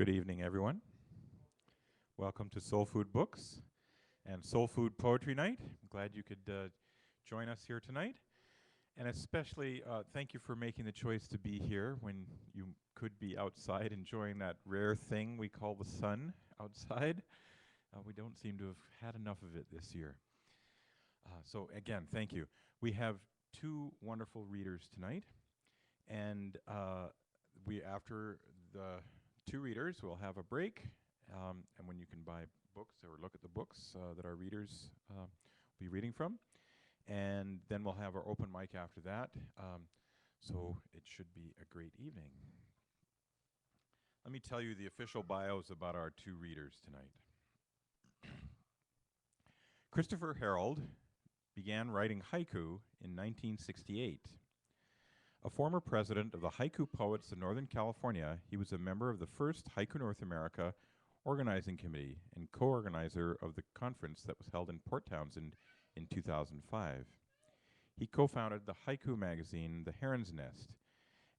Good evening, everyone. Welcome to Soul Food Books and Soul Food Poetry Night. I'm glad you could join us here tonight. And especially thank you for making the choice to be here when you could be outside enjoying that rare thing we call the sun outside. We don't seem to have had enough of it this year. So again, thank you. We have two wonderful readers tonight. And after the two readers, we'll have a break. And when you can buy books or look at the books that our readers will be reading from. And then we'll have our open mic after that. So it should be a great evening. Let me tell you the official bios about our two readers tonight. Christopher Harold began writing haiku in 1968. A former president of the Haiku Poets of Northern California, he was a member of the first Haiku North America organizing committee and co-organizer of the conference that was held in Port Townsend in 2005. He co-founded the haiku magazine, The Heron's Nest,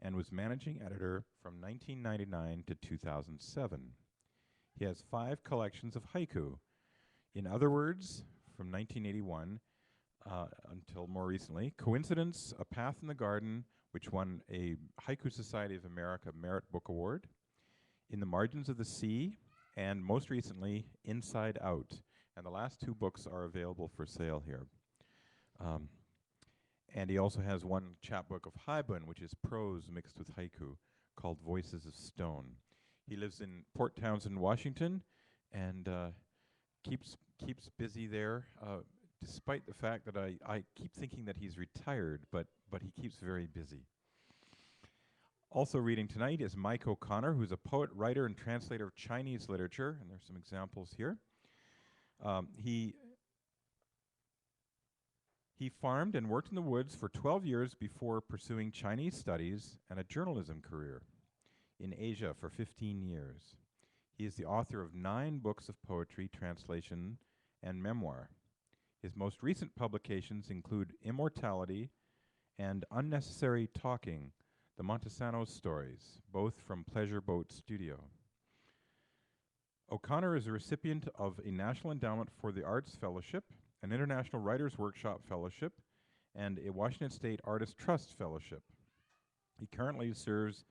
and was managing editor from 1999 to 2007. He has 5 collections of haiku. In other words, from 1981 until more recently, Coincidence, A Path in the Garden, which won a Haiku Society of America Merit Book Award, In the Margins of the Sea, and most recently, Inside Out. And the last 2 books are available for sale here. And he also has one chapbook of haibun, which is prose mixed with haiku, called Voices of Stone. He lives in Port Townsend, Washington, and keeps busy there, despite the fact that I keep thinking that he's retired, but he keeps very busy. Also reading tonight is Mike O'Connor, who's a poet, writer, and translator of Chinese literature, and there's some examples here. He farmed and worked in the woods for 12 years before pursuing Chinese studies and a journalism career in Asia for 15 years. He is the author of 9 books of poetry, translation, and memoir. His most recent publications include Immortality and Unnecessary Talking, the Montesano's Stories, both from Pleasure Boat Studio. O'Connor is a recipient of a National Endowment for the Arts Fellowship, an International Writers Workshop Fellowship, and a Washington State Artist Trust Fellowship. He currently serves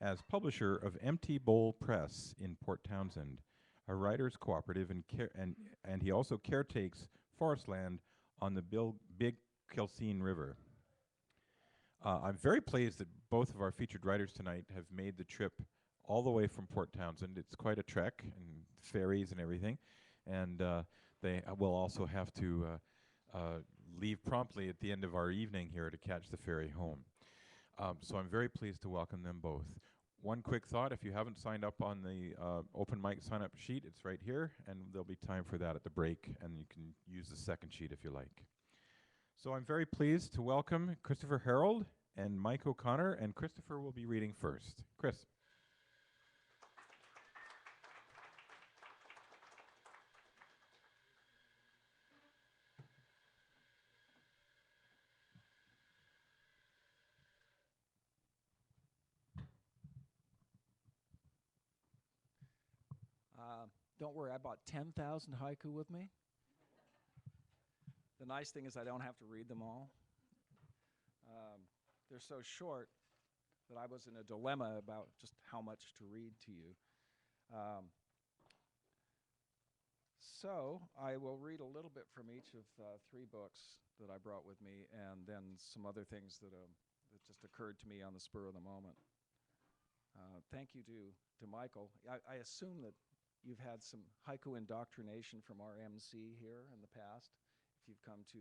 as publisher of Empty Bowl Press in Port Townsend, a writers' cooperative, and he also caretakes forest land on the Big Kilseen River. I'm very pleased that both of our featured writers tonight have made the trip all the way from Port Townsend. It's quite a trek, and ferries and everything, and they will also have to leave promptly at the end of our evening here to catch the ferry home. So I'm very pleased to welcome them both. One quick thought, if you haven't signed up on the open mic sign-up sheet, it's right here, and there'll be time for that at the break, and you can use the second sheet if you like. So I'm very pleased to welcome Christopher Harold and Mike O'Connor, and Christopher will be reading first. Chris. Don't worry, I bought 10,000 haiku with me. The nice thing is I don't have to read them all. They're so short that I was in a dilemma about just how much to read to you. So I will read a little bit from each of 3 books that I brought with me, and then some other things that just occurred to me on the spur of the moment. Thank you to Michael. I assume that you've had some haiku indoctrination from our MC here in the past, if you've come to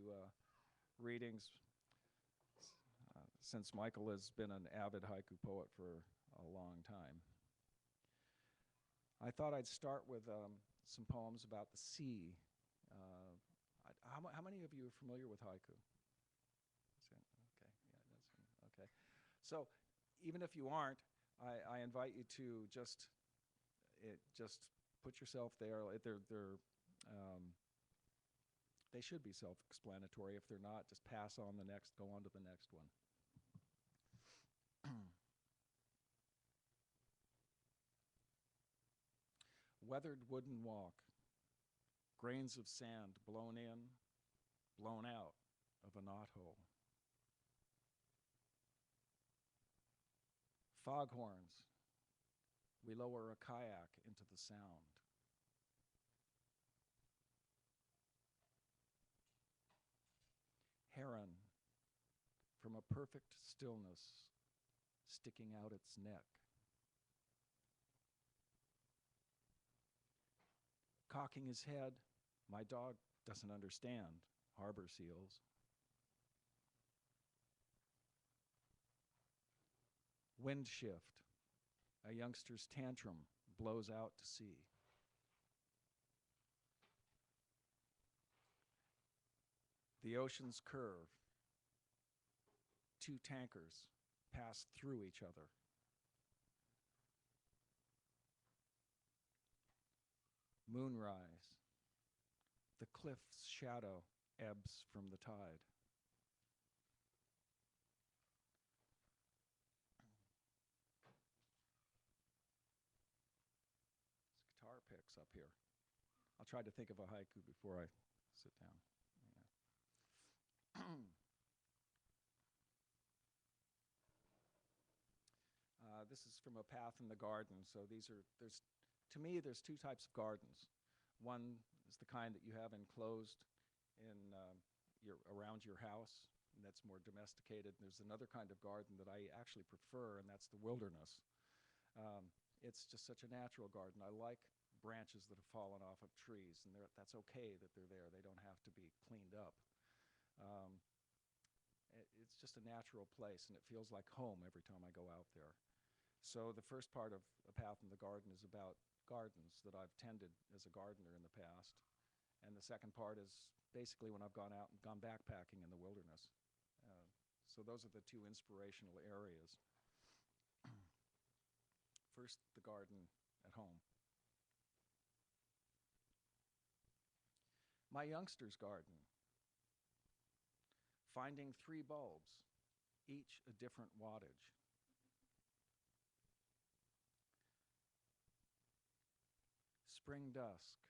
readings, since Michael has been an avid haiku poet for a long time. I thought I'd start with some poems about the sea. How many of you are familiar with haiku? Okay. So even if you aren't, I invite you to just put yourself there. They should be self-explanatory. If they're not, just pass on the next, go on to the next one. weathered wooden walk, grains of sand blown in, blown out of a knothole. Foghorns, we lower a kayak into the sound. Heron, from a perfect stillness, sticking out its neck. Cocking his head, my dog doesn't understand harbor seals. Wind shift, a youngster's tantrum blows out to sea. The ocean's curve, two tankers pass through each other. Moonrise, the cliff's shadow ebbs from the tide. This guitar picks up here. I'll try to think of a haiku before I sit down. This is from a path in the garden. So to me, there's two types of gardens. One is the kind that you have enclosed around your house, and that's more domesticated. And there's another kind of garden that I actually prefer, and that's the wilderness. It's just such a natural garden. I like branches that have fallen off of trees, and that's okay that they're there. They don't have to be cleaned up. It's just a natural place, and it feels like home every time I go out there. So the first part of A Path in the Garden is about gardens that I've tended as a gardener in the past. And the second part is basically when I've gone out and gone backpacking in the wilderness. So those are the two inspirational areas. First, the garden at home. My youngster's garden. Finding 3 bulbs, each a different wattage. Spring dusk,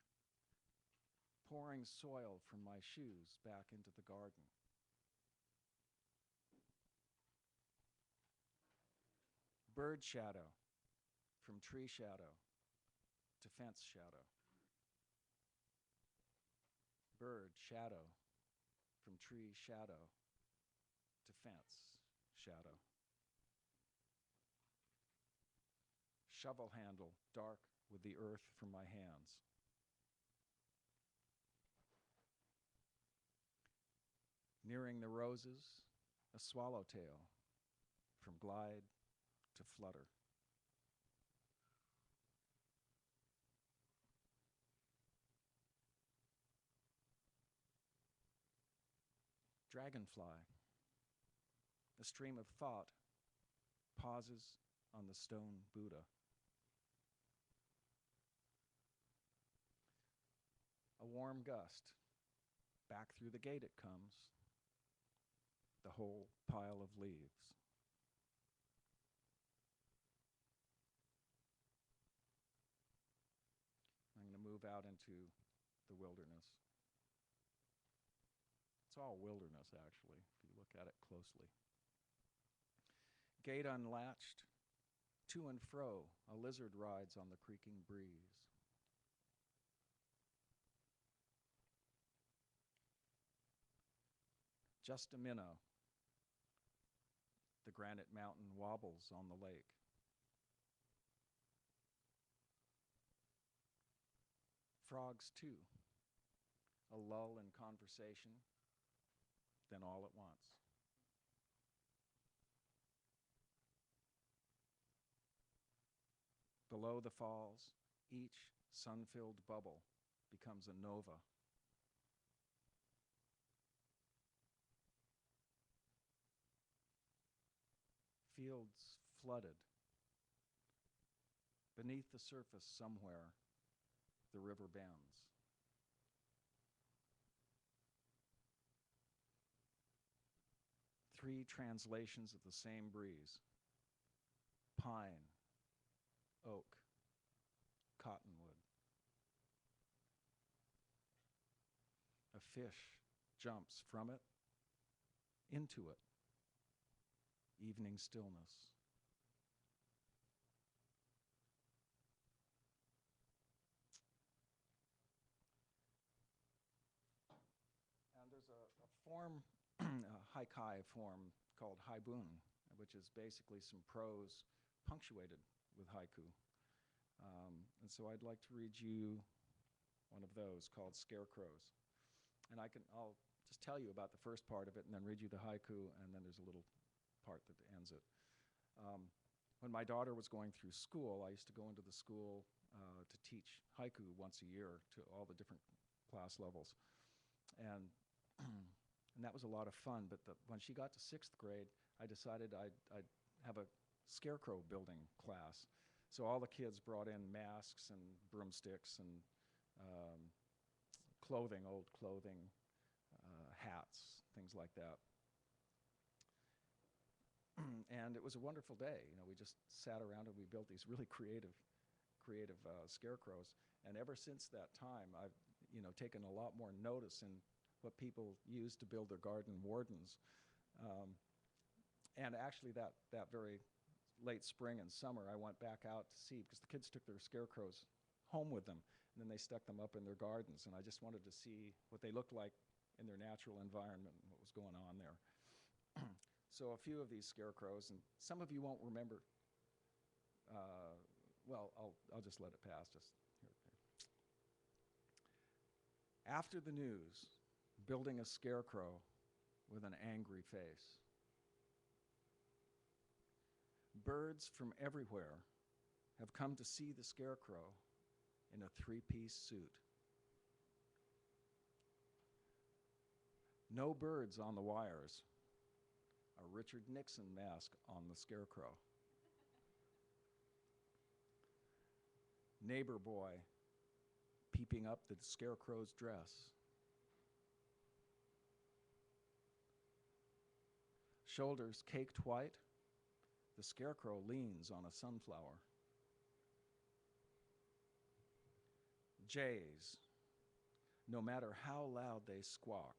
pouring soil from my shoes back into the garden. Bird shadow, from tree shadow to fence shadow. Bird shadow, from tree shadow to fence shadow. Shovel handle, dark with the earth from my hands. Nearing the roses, a swallowtail, from glide to flutter. Dragonfly, a stream of thought, pauses on the stone Buddha. A warm gust, back through the gate it comes, the whole pile of leaves. I'm going to move out into the wilderness. It's all wilderness, actually, if you look at it closely. Gate unlatched, to and fro, a lizard rides on the creaking breeze. Just a minnow. The granite mountain wobbles on the lake. Frogs, too. A lull in conversation, then all at once. Below the falls, each sun-filled bubble becomes a nova. Fields flooded. Beneath the surface somewhere, the river bends. Three translations of the same breeze: pine, oak, cottonwood. fish jumps from it into it. Evening stillness. And there's a form, a haikai form called haibun, which is basically some prose punctuated with haiku. And so I'd like to read you one of those called Scarecrows. And I'll just tell you about the first part of it and then read you the haiku, and then there's a little part that ends it. When my daughter was going through school, I used to go into the school to teach haiku once a year to all the different class levels. And and that was a lot of fun, but when she got to 6th grade, I decided I'd have a scarecrow building class. So all the kids brought in masks and broomsticks and clothing, old clothing, hats, things like that. And it was a wonderful day. You know, we just sat around and we built these really creative scarecrows. And ever since that time, I've taken a lot more notice in what people use to build their garden wardens. And actually that very late spring and summer, I went back out to see, because the kids took their scarecrows home with them, and then they stuck them up in their gardens, and I just wanted to see what they looked like in their natural environment and what was going on there. So a few of these scarecrows, and some of you won't remember, well, I'll just let it pass. Just here. After the news, building a scarecrow with an angry face. Birds from everywhere have come to see the scarecrow in a 3-piece suit. No birds on the wires. A Richard Nixon mask on the scarecrow. Neighbor boy peeping up the scarecrow's dress. Shoulders caked white, the scarecrow leans on a sunflower. Jays, no matter how loud they squawk,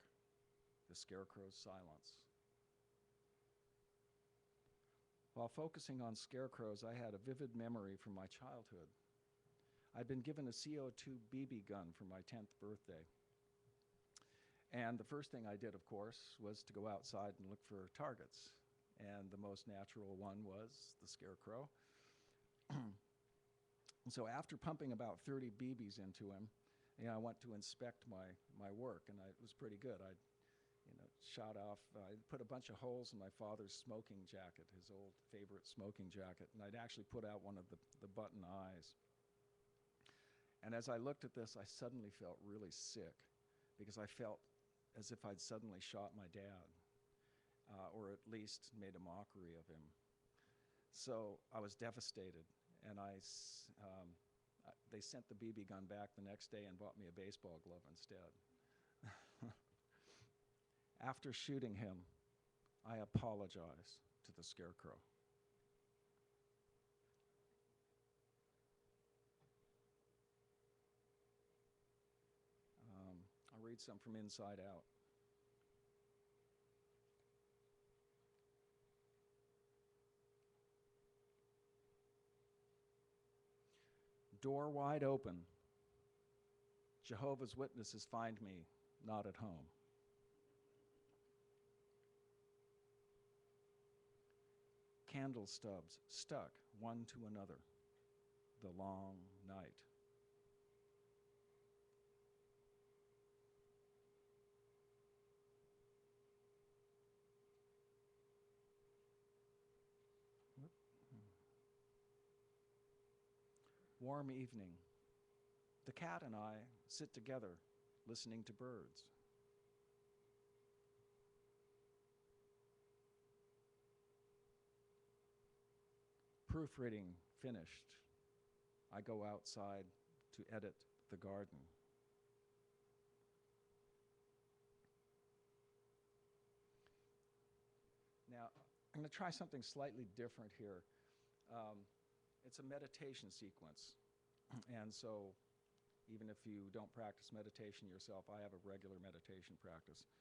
the scarecrow's silence. While focusing on scarecrows, I had a vivid memory from my childhood. I'd been given a CO2 BB gun for my 10th birthday. And the first thing I did, of course, was to go outside and look for targets. And the most natural one was the scarecrow. And so after pumping about 30 BBs into him, I went to inspect my work, and it was pretty good. I shot off, I put a bunch of holes in my father's smoking jacket, his old favorite smoking jacket, and I'd actually put out one of the button eyes. And as I looked at this, I suddenly felt really sick, because I felt as if I'd suddenly shot my dad, or at least made a mockery of him. So I was devastated, and they sent the BB gun back the next day and bought me a baseball glove instead. After shooting him, I apologized to the scarecrow. I'll read some from Inside Out. Door wide open. Jehovah's Witnesses find me not at home. Candle stubs stuck one to another. The long night. Warm evening. The cat and I sit together listening to birds. Proofreading finished. I go outside to edit the garden. Now, I'm going to try something slightly different here. It's a meditation sequence. And so, Even if you don't practice meditation yourself, I have a regular meditation practice.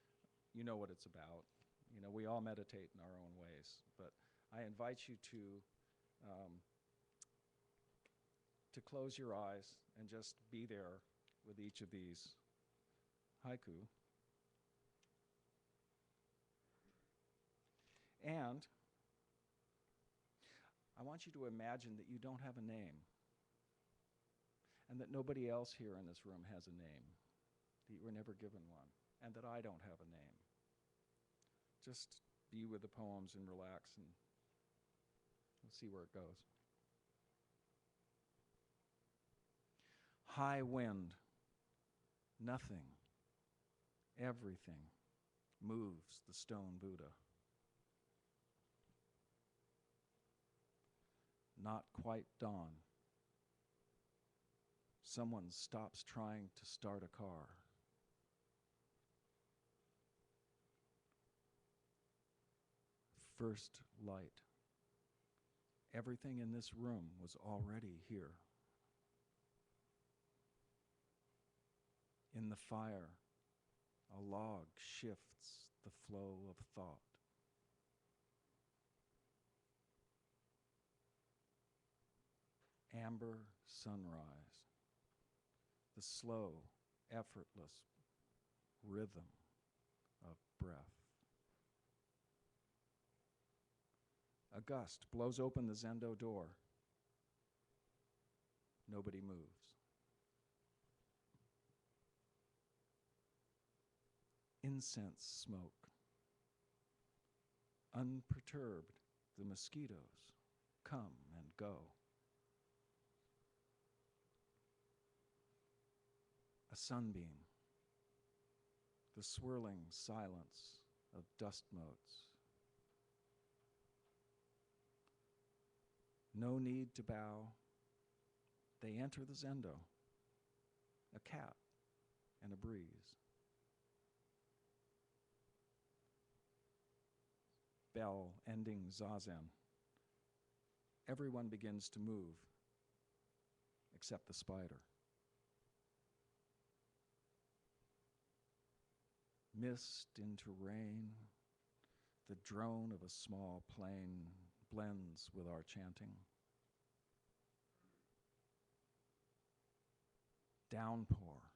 You know what it's about. You know, we all meditate in our own ways, but I invite you to close your eyes and just be there with each of these haiku. And I want you to imagine that you don't have a name, and that nobody else here in this room has a name, that you were never given one, and that I don't have a name. Just be with the poems and relax, and we'll see where it goes. High wind, nothing, everything moves the stone Buddha. Not quite dawn. Someone stops trying to start a car. First light. Everything in this room was already here. In the fire, a log shifts the flow of thought. Amber sunrise, the slow, effortless rhythm of breath. A gust blows open the zendo door. Nobody moves. Incense smoke. Unperturbed, the mosquitoes come and go. A sunbeam, the swirling silence of dust motes. No need to bow. They enter the zendo, a cat and a breeze. Bell ending zazen. Everyone begins to move, except the spider. Mist into rain, the drone of a small plane blends with our chanting. Downpour,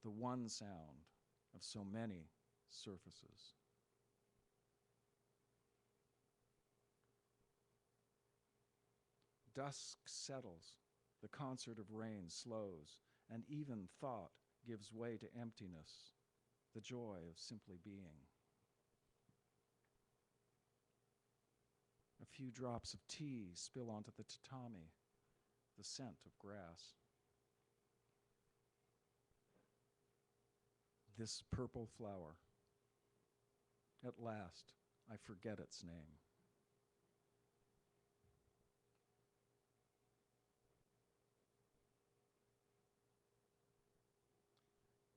the one sound of so many surfaces. Dusk settles, the concert of rain slows, and even thought gives way to emptiness, the joy of simply being. A few drops of tea spill onto the tatami, the scent of grass. This purple flower, at last I forget its name.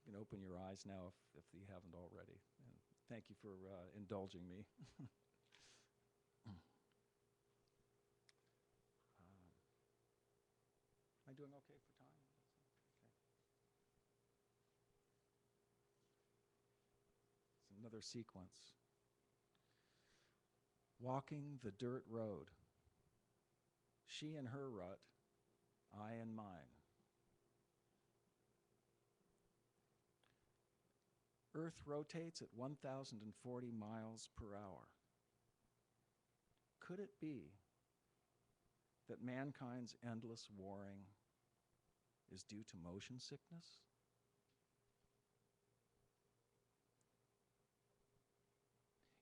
You can open your eyes now if you haven't already. And thank you for indulging me. Am I doing okay for time? Okay. It's another sequence. Walking the dirt road. She in her rut, I in mine. Earth rotates at 1,040 miles per hour. Could it be that mankind's endless warring is due to motion sickness?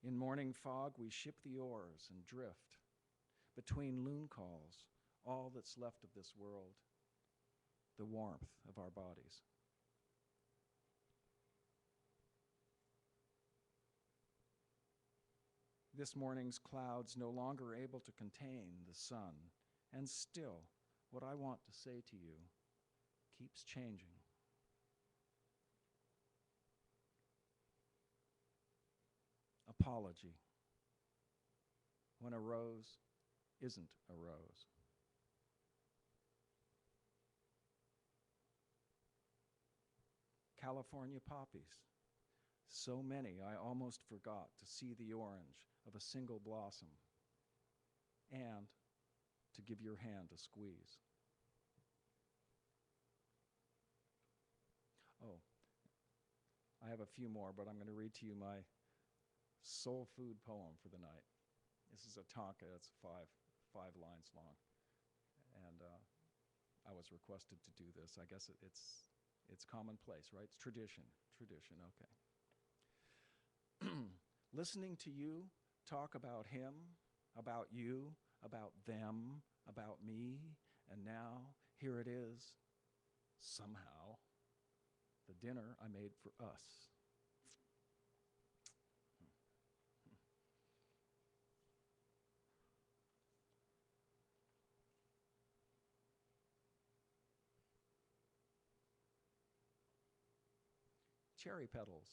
In morning fog, we ship the oars and drift. Between loon calls, all that's left of this world, the warmth of our bodies. This morning's clouds no longer able to contain the sun, and still, what I want to say to you keeps changing. Apology. When a rose isn't a rose. California poppies. So many I almost forgot to see the orange of a single blossom and to give your hand a squeeze. Oh, I have a few more, but I'm going to read to you my SoulFood poem for the night. This is a tanka. It's five lines long. And I was requested to do this. I guess it's commonplace, right? It's tradition. Tradition, okay. Listening to you talk about him, about you, about them, about me, and now here it is, somehow, the dinner I made for us. Cherry petals.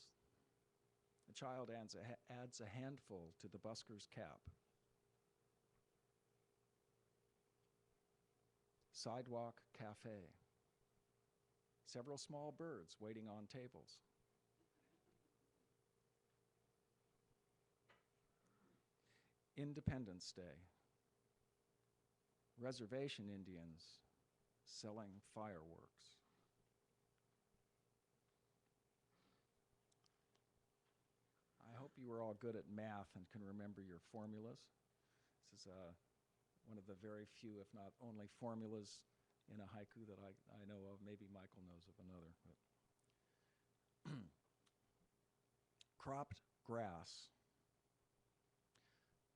The child adds a handful to the busker's cap. Sidewalk cafe. Several small birds waiting on tables. Independence Day. Reservation Indians selling fireworks. I hope you are all good at math and can remember your formulas. This is one of the very few, if not only, formulas in a haiku that I know of. Maybe Michael knows of another. But cropped grass.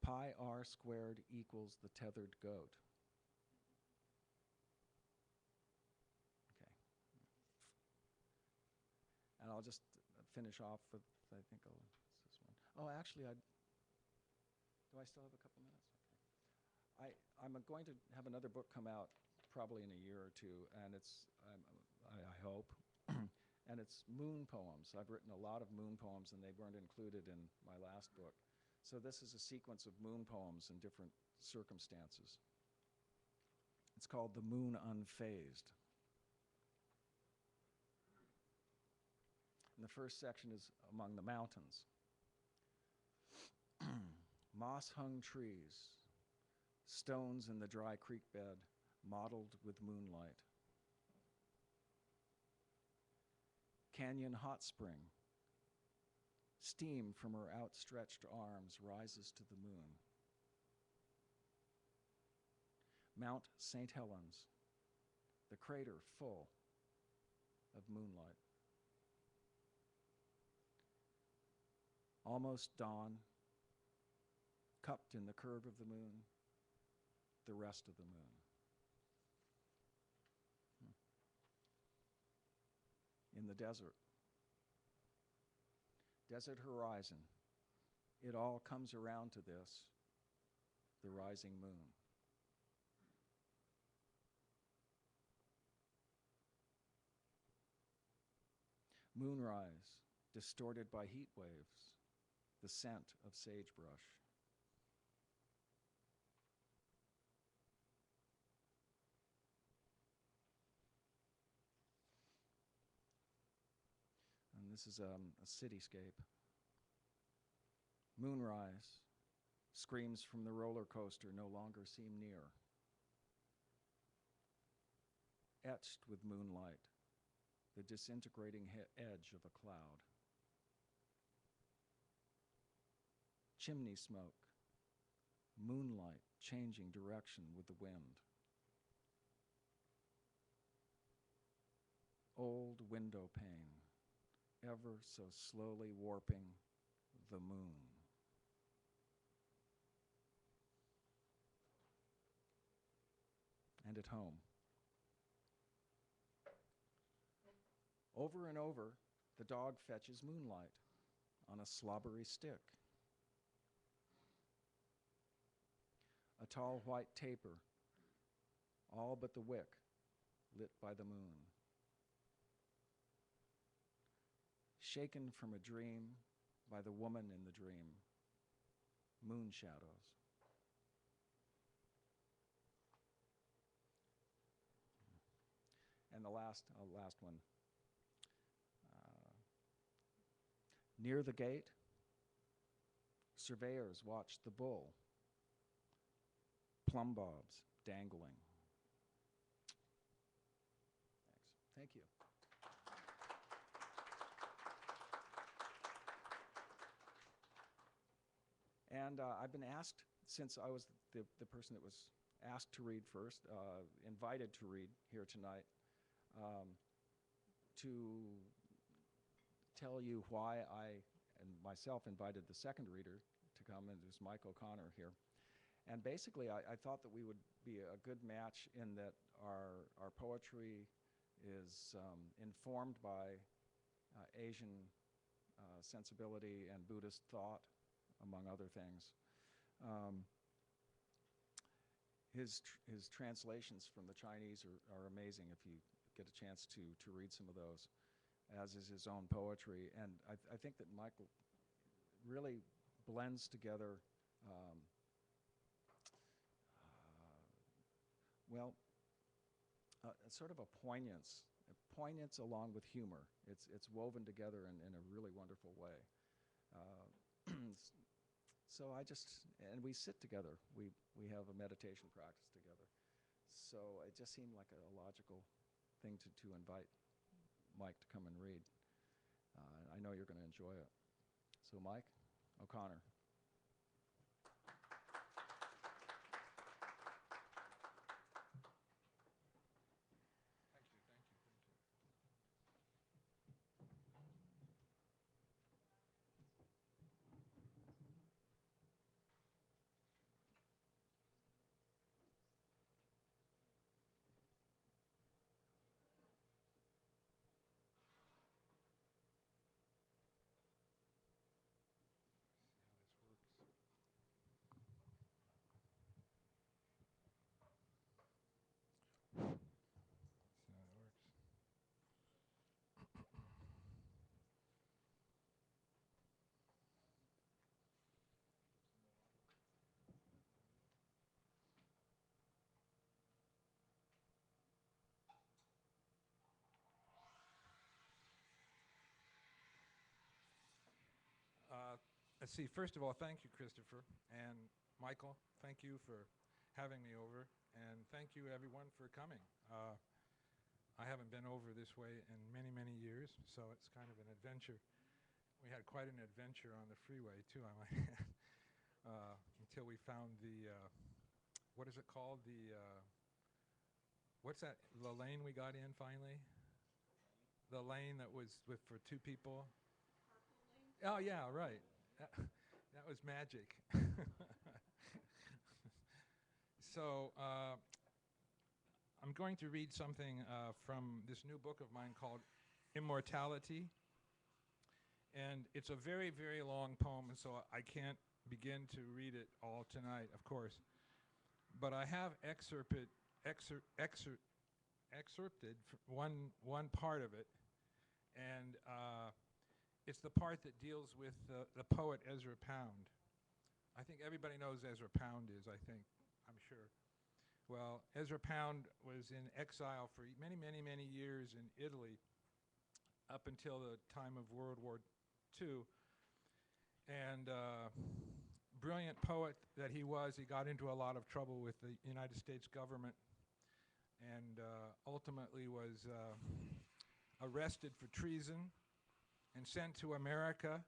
Pi r squared equals the tethered goat. Okay. And I'll just finish off with, I think this one. Oh, actually, do I still have a couple minutes? Okay. I'm going to have another book come out probably in a year or two, and I hope, and it's moon poems. I've written a lot of moon poems, and they weren't included in my last book. So this is a sequence of moon poems in different circumstances. It's called The Moon Unfazed. And the first section is among the mountains. Moss-hung trees, stones in the dry creek bed, mottled with moonlight. Canyon hot spring. Steam from her outstretched arms rises to the moon. Mount St. Helens, the crater full of moonlight. Almost dawn, cupped in the curve of the moon, the rest of the moon. In the desert. Desert horizon. It all comes around to this, the rising moon. Moonrise, distorted by heat waves, the scent of sagebrush. And this is a cityscape. Moonrise, screams from the roller coaster no longer seem near. Etched with moonlight, the disintegrating edge of a cloud. Chimney smoke, moonlight changing direction with the wind. Old window pane, ever so slowly warping the moon. And at home. Over and over, the dog fetches moonlight on a slobbery stick. A tall white taper, all but the wick, lit by the moon. Shaken from a dream by the woman in the dream, moon shadows. And the last one. Near the gate, surveyors watched the bull, plumb bobs dangling. Thanks. Thank you. And I've been asked, since I was the person that was asked to read first, invited to read here tonight, to tell you why I and myself invited the second reader to come, and there's Mike O'Connor here. And basically, I thought that we would be a good match in that our poetry is informed by Asian sensibility and Buddhist thought, among other things. His translations from the Chinese are amazing if you get a chance to read some of those, as is his own poetry. And I think that Michael really blends together sort of a poignance along with humor. It's woven together in a really wonderful way. So and we sit together. We have a meditation practice together. So it just seemed like a logical thing to invite Mike to come and read. I know you're going to enjoy it. So Mike O'Connor. Let's see, first of all, thank you, Christopher. And Michael, thank you for having me over. And thank you, everyone, for coming. I haven't been over this way in many, many years, so it's kind of an adventure. We had quite an adventure on the freeway, too, I might add, until we found the, what is it called? What's that, the lane we got in finally? The lane that was for two people? Oh, yeah, right. That was magic. So I'm going to read something from this new book of mine called Immortality. And it's a very, very long poem, and so I can't begin to read it all tonight, of course. But I have excerpted one part of it. And it's the part that deals with the poet Ezra Pound. I think everybody knows Ezra Pound is, I'm sure. Well, Ezra Pound was in exile for many, many, many years in Italy up until the time of World War II. And brilliant poet that he was, he got into a lot of trouble with the United States government and ultimately was arrested for treason and sent to America,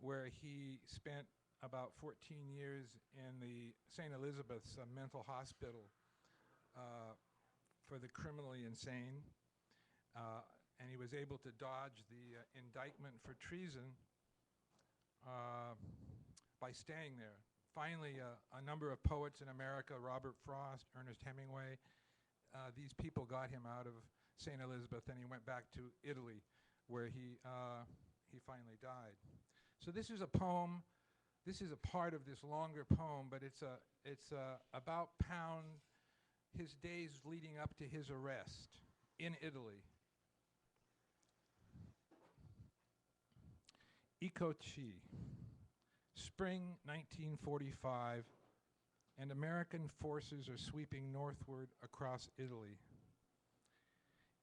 where he spent about 14 years in the St. Elizabeth's mental hospital for the criminally insane. And he was able to dodge the indictment for treason by staying there. Finally, a number of poets in America, Robert Frost, Ernest Hemingway, these people got him out of St. Elizabeth, and he went back to Italy, where he finally died. So this is a poem. This is a part of this longer poem, but it's about Pound, his days leading up to his arrest in Italy. Ikochi, spring 1945, and American forces are sweeping northward across Italy.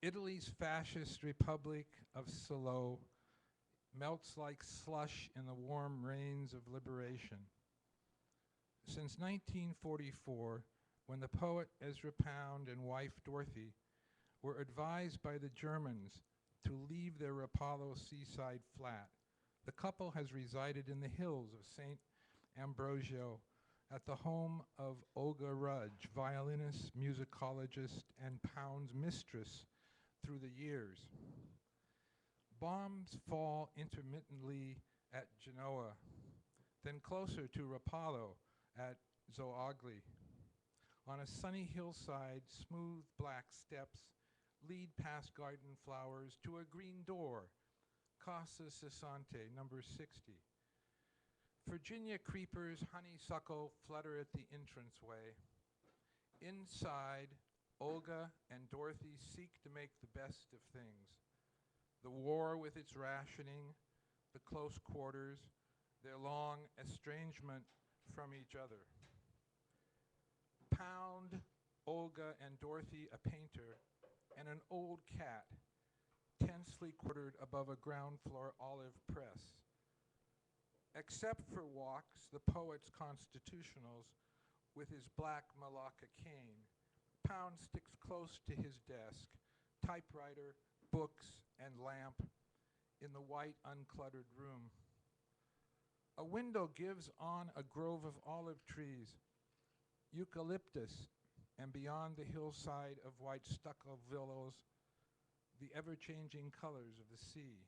Italy's fascist Republic of Salo melts like slush in the warm rains of liberation. Since 1944, when the poet Ezra Pound and wife Dorothy were advised by the Germans to leave their Rapallo seaside flat, the couple has resided in the hills of St. Ambrosio at the home of Olga Rudge, violinist, musicologist, and Pound's mistress through the years. Bombs fall intermittently at Genoa, then closer to Rapallo at Zoagli. On a sunny hillside, smooth black steps lead past garden flowers to a green door, Casa Sessante, number 60. Virginia creepers, honeysuckle flutter at the entranceway. Inside, Olga and Dorothy seek to make the best of things. The war with its rationing, the close quarters, their long estrangement from each other. Pound, Olga, and Dorothy, a painter, and an old cat, tensely quartered above a ground floor olive press. Except for walks, the poet's constitutionals, with his black Malacca cane, Pound sticks close to his desk, typewriter, books, and lamp in the white, uncluttered room. A window gives on a grove of olive trees, eucalyptus, and beyond the hillside of white stucco villas, the ever-changing colors of the sea.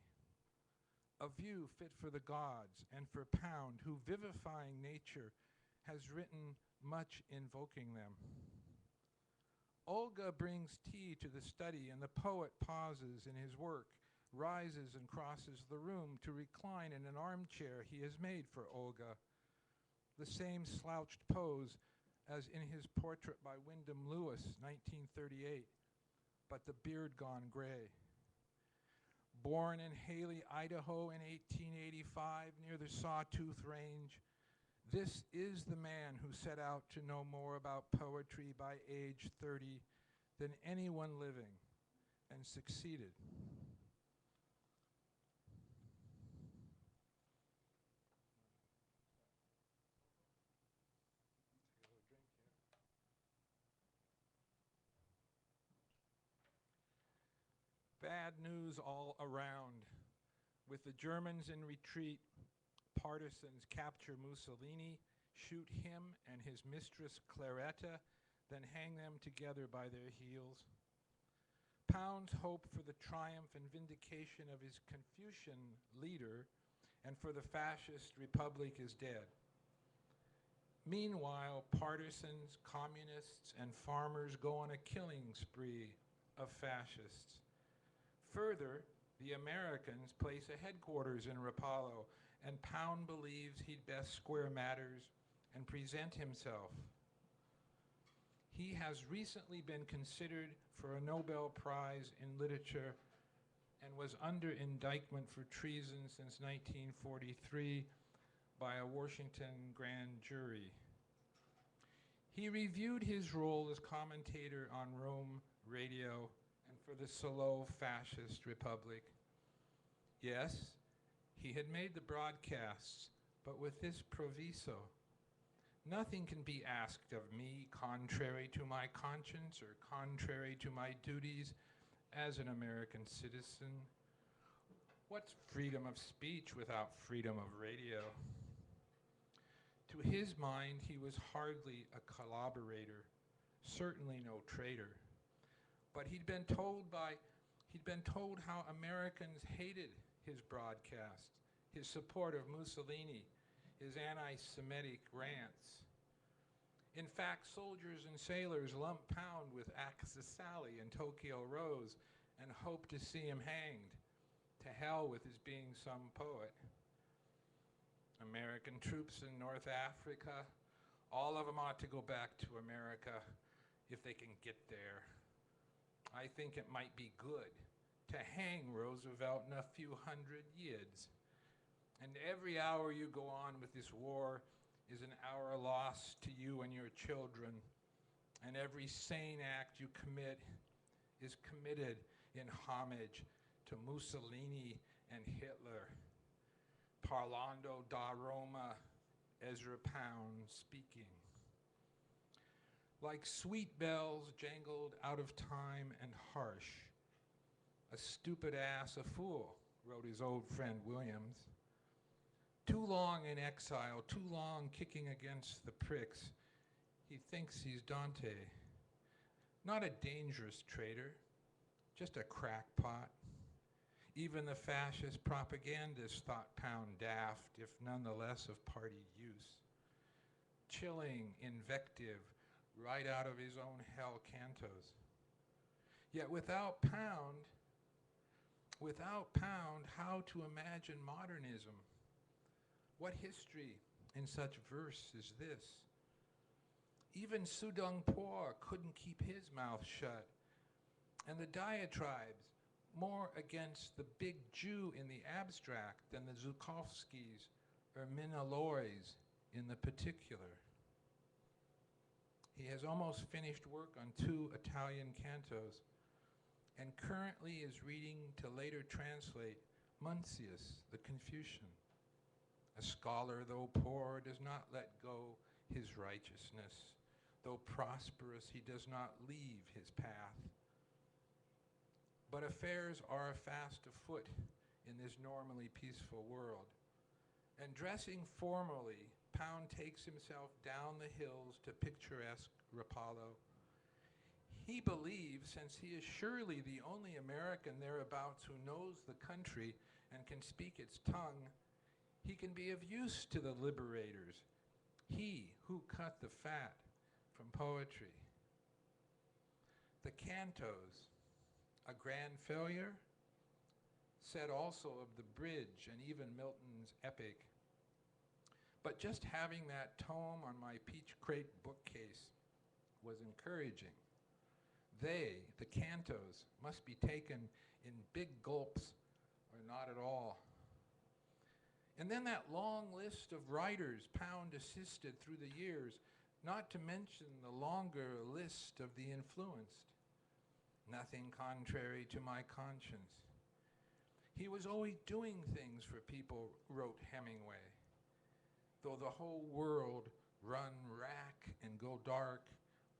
A view fit for the gods and for Pound, who, vivifying nature, has written much invoking them. Olga brings tea to the study, and the poet pauses in his work, rises and crosses the room to recline in an armchair he has made for Olga, the same slouched pose as in his portrait by Wyndham Lewis, 1938, but the beard gone gray. Born in Haley, Idaho in 1885 near the Sawtooth Range, this is the man who set out to know more about poetry by age 30 than anyone living, and succeeded. Bad news all around. With the Germans in retreat, partisans capture Mussolini, shoot him and his mistress Claretta, then hang them together by their heels. Pound's hope for the triumph and vindication of his Confucian leader and for the fascist republic is dead. Meanwhile, partisans, communists, and farmers go on a killing spree of fascists. Further, the Americans place a headquarters in Rapallo, and Pound believes he'd best square matters and present himself. He has recently been considered for a Nobel Prize in Literature and was under indictment for treason since 1943 by a Washington grand jury. He reviewed his role as commentator on Rome Radio and for the Solo Fascist Republic. Yes, he had made the broadcasts, but with this proviso. Nothing can be asked of me contrary to my conscience or contrary to my duties as an American citizen. What's freedom of speech without freedom of radio? To his mind, he was hardly a collaborator, certainly no traitor. But he'd been told how Americans hated his broadcasts, his support of Mussolini, his anti-Semitic rants. In fact, soldiers and sailors lump Pound with Axis Sally and Tokyo Rose and hope to see him hanged. To hell with his being some poet. American troops in North Africa, all of them ought to go back to America if they can get there. I think it might be good to hang Roosevelt and a few hundred yids. And every hour you go on with this war is an hour lost to you and your children. And every sane act you commit is committed in homage to Mussolini and Hitler. Parlando da Roma, Ezra Pound speaking. Like sweet bells jangled out of time and harsh, a stupid ass, a fool, wrote his old friend Williams. Too long in exile, too long kicking against the pricks, he thinks he's Dante. Not a dangerous traitor, just a crackpot. Even the fascist propagandists thought Pound daft, if nonetheless of party use. Chilling invective right out of his own hell cantos. Yet without Pound, how to imagine modernism? What history in such verse is this? Even Sudong Por couldn't keep his mouth shut. And the diatribes, more against the big Jew in the abstract than the Zhukovskys or Minaloys in the particular. He has almost finished work on 2 Italian cantos and currently is reading to later translate Muncius, the Confucian. A scholar, though poor, does not let go his righteousness. Though prosperous, he does not leave his path. But affairs are fast afoot in this normally peaceful world. And dressing formally, Pound takes himself down the hills to picturesque Rapallo. He believes, since he is surely the only American thereabouts who knows the country and can speak its tongue, he can be of use to the liberators, he who cut the fat from poetry. The cantos, a grand failure, said also of the bridge and even Milton's epic. But just having that tome on my peach crate bookcase was encouraging. They, the cantos, must be taken in big gulps or not at all. And then that long list of writers Pound assisted through the years, not to mention the longer list of the influenced. Nothing contrary to my conscience. He was always doing things for people, wrote Hemingway. Though the whole world run rack and go dark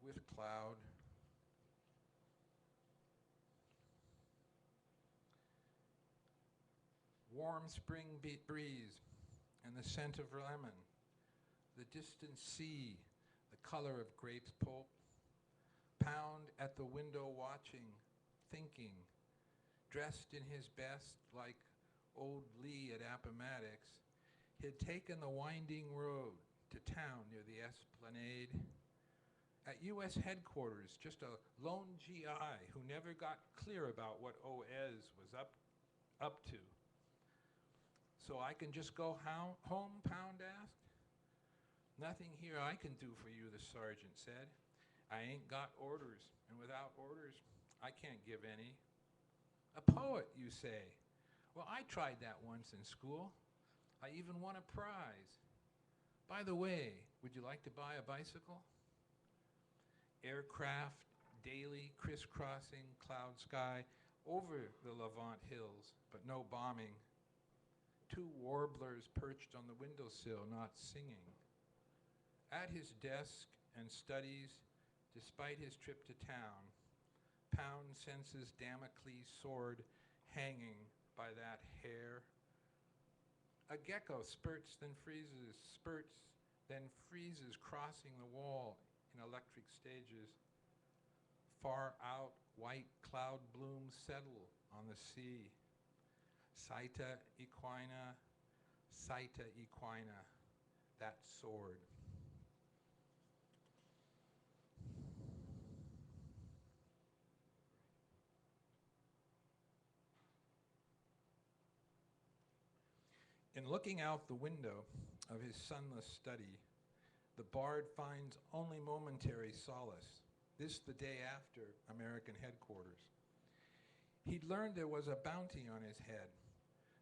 with cloud. Warm spring breeze and the scent of lemon, the distant sea, the color of grape pulp, Pound at the window watching, thinking, dressed in his best like old Lee at Appomattox, he had taken the winding road to town near the Esplanade. At U.S. headquarters, just a lone GI who never got clear about what OS was up to. So I can just go home, Pound asked. Nothing here I can do for you, the sergeant said. I ain't got orders, and without orders, I can't give any. A poet, you say? Well, I tried that once in school. I even won a prize. By the way, would you like to buy a bicycle? Aircraft daily crisscrossing cloud sky over the Levant hills, but no bombing. 2 warblers perched on the windowsill, not singing. At his desk and studies, despite his trip to town, Pound senses Damocles' sword hanging by that hair. A gecko spurts, then freezes, crossing the wall in electric stages. Far out, white cloud blooms settle on the sea. Saita equina, that sword. In looking out the window of his sunless study, the bard finds only momentary solace, this the day after American headquarters. He'd learned there was a bounty on his head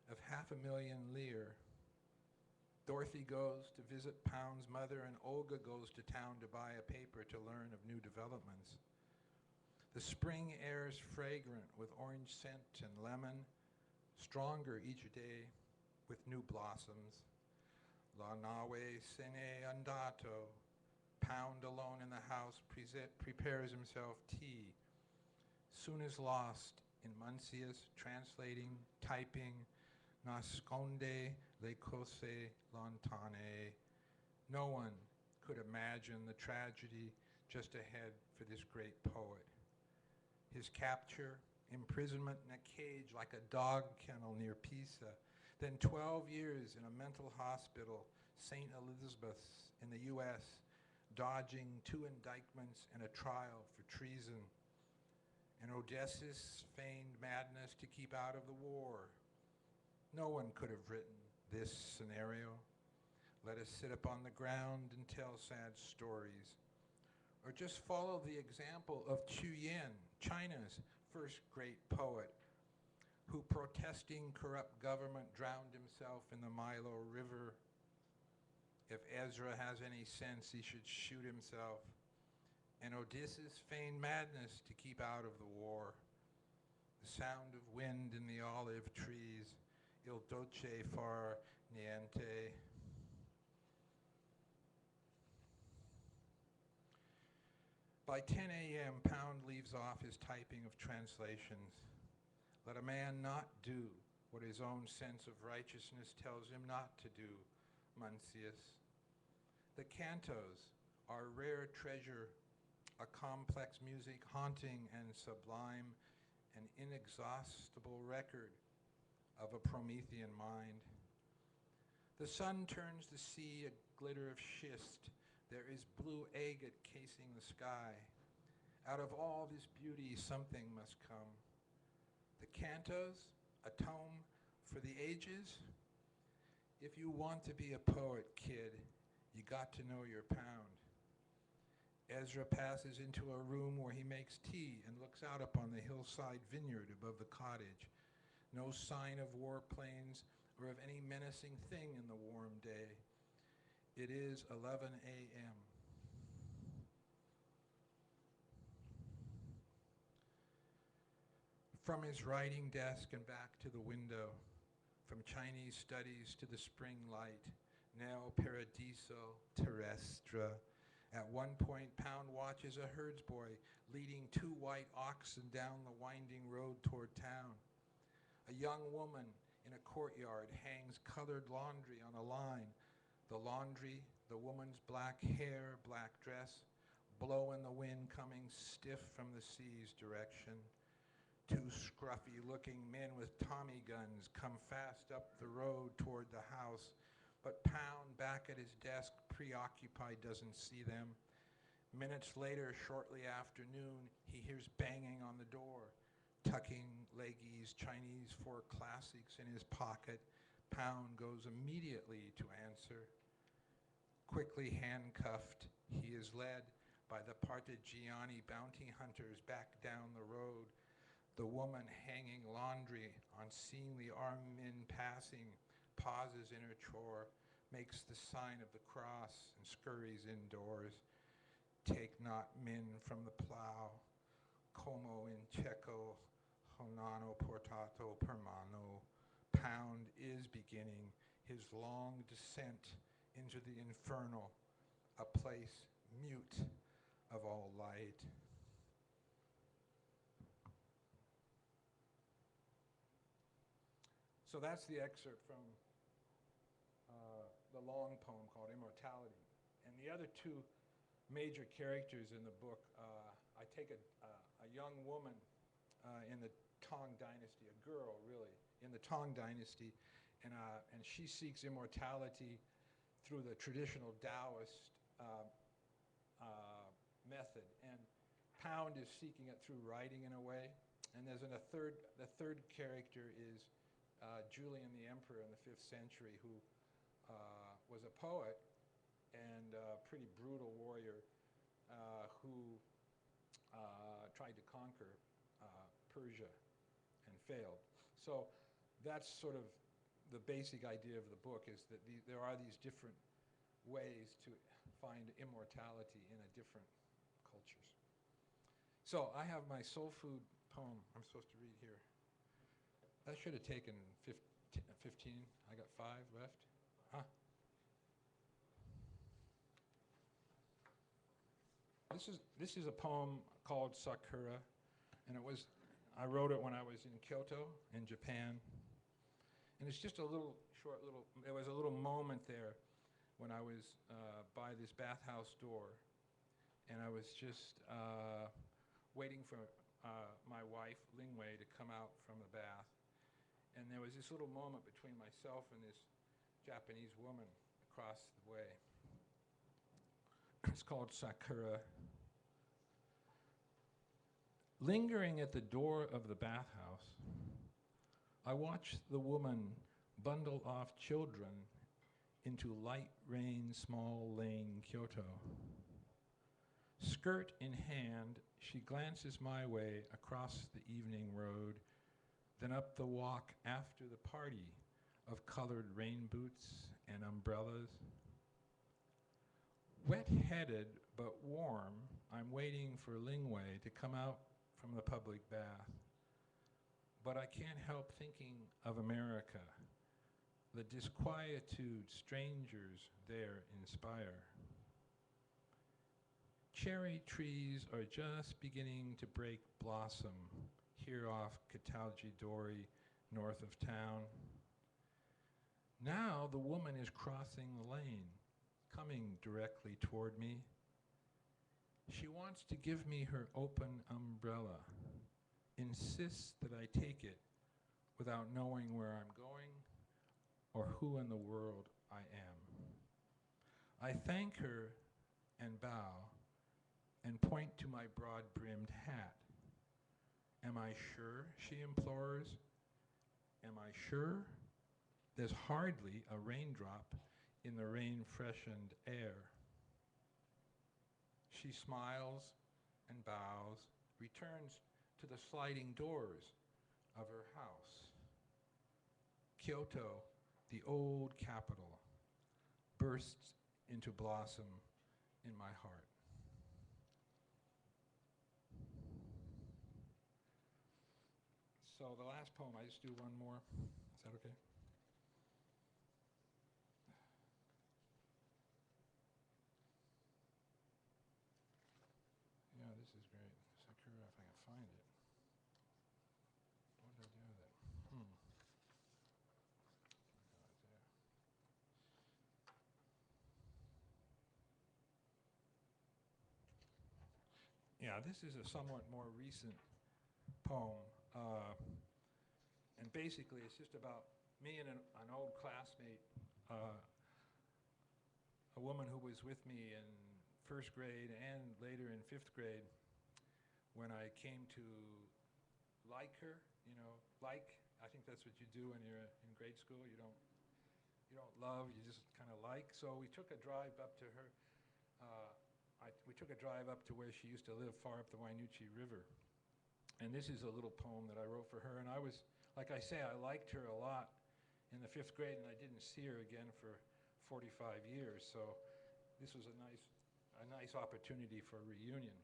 of 500,000 lire. Dorothy goes to visit Pound's mother, and Olga goes to town to buy a paper to learn of new developments. The spring air's fragrant with orange scent and lemon, stronger each day. with new blossoms. La nave se ne andato. Pound alone in the house prepares himself tea. Soon is lost in Muncius, translating, typing, nasconde le cose lontane. No one could imagine the tragedy just ahead for this great poet. His capture, imprisonment in a cage like a dog kennel near Pisa, then 12 years in a mental hospital, St. Elizabeth's in the US, dodging 2 indictments and a trial for treason. And Odysseus feigned madness to keep out of the war. No one could have written this scenario. Let us sit upon the ground and tell sad stories. Or just follow the example of Chu Yen, China's first great poet, who protesting corrupt government drowned himself in the Milo River. If Ezra has any sense, he should shoot himself. And Odysseus feigned madness to keep out of the war. The sound of wind in the olive trees, il dolce far niente. By 10 a.m., Pound leaves off his typing of translations. Let a man not do what his own sense of righteousness tells him not to do, Muncius. The cantos are a rare treasure, a complex music haunting and sublime, an inexhaustible record of a Promethean mind. The sun turns the sea a glitter of schist. There is blue agate casing the sky. Out of all this beauty, something must come. The cantos, a tome for the ages. If you want to be a poet, kid, you got to know your Pound. Ezra passes into a room where he makes tea and looks out upon the hillside vineyard above the cottage. No sign of warplanes or of any menacing thing in the warm day. It is 11 a.m. From his writing desk and back to the window, from Chinese studies to the spring light, nel paradiso terrestre. At one point, Pound watches a herdsboy leading 2 white oxen down the winding road toward town. A young woman in a courtyard hangs colored laundry on a line. The laundry, the woman's black hair, black dress, blow in the wind coming stiff from the sea's direction. 2 scruffy-looking men with Tommy guns come fast up the road toward the house, but Pound, back at his desk, preoccupied, doesn't see them. Minutes later, shortly after noon, he hears banging on the door. Tucking Legge's Chinese 4 classics in his pocket, Pound goes immediately to answer. Quickly handcuffed, he is led by the Partigiani bounty hunters back down the road. The woman hanging laundry on seeing the armed men passing pauses in her chore, makes the sign of the cross, and scurries indoors. Take not men from the plow, como in Checo, honano portato per mano. Pound is beginning his long descent into the infernal, a place mute of all light. So that's the excerpt from the long poem called Immortality. And the other 2 major characters in the book, I take a young woman in the Tang Dynasty, a girl really, in the Tang Dynasty, and she seeks immortality through the traditional Taoist method. And Pound is seeking it through writing in a way. And there's the third character is Julian the Emperor in the 5th century, who was a poet and a pretty brutal warrior who tried to conquer Persia and failed. So that's sort of the basic idea of the book, is that there are these different ways to find immortality in different cultures. So I have my soul food poem I'm supposed to read here. That should have taken 15. I got 5 left. Huh? This is a poem called Sakura, and I wrote it when I was in Kyoto, in Japan. And it's just a little short little. There was a little moment there when I was by this bathhouse door, and I was just waiting for my wife Lingwei to come out from the bath, and there was this little moment between myself and this Japanese woman across the way. It's called Sakura. Lingering at the door of the bathhouse, I watched the woman bundle off children into light rain, small lane Kyoto. Skirt in hand, she glances my way across the evening road, then up the walk after the party of colored rain boots and umbrellas. Wet-headed but warm, I'm waiting for Lingwei to come out from the public bath. But I can't help thinking of America, the disquietude strangers there inspire. Cherry trees are just beginning to break blossom here off Catalji Dori, north of town. Now the woman is crossing the lane, coming directly toward me. She wants to give me her open umbrella, insists that I take it without knowing where I'm going or who in the world I am. I thank her and bow and point to my broad-brimmed hat. Am I sure, she implores? Am I sure? There's hardly a raindrop in the rain-freshened air. She smiles and bows, returns to the sliding doors of her house. Kyoto, the old capital, bursts into blossom in my heart. So the last poem, I just do one more. Is that okay? Yeah, this is great. Sakura, if I can find it. What did I do with it? Oh, it's there. Yeah, this is a somewhat more recent poem. And basically, it's just about me and an old classmate, a woman who was with me in first grade and later in 5th grade when I came to like her, I think that's what you do when you're in grade school. You don't love, you just kind of like. So we took a drive up to her. We took a drive up to where she used to live, far up the Wainuchi River. And this is a little poem that I wrote for her. And I was, like I say, I liked her a lot in the 5th grade, and I didn't see her again for 45 years. So this was a nice opportunity for a reunion.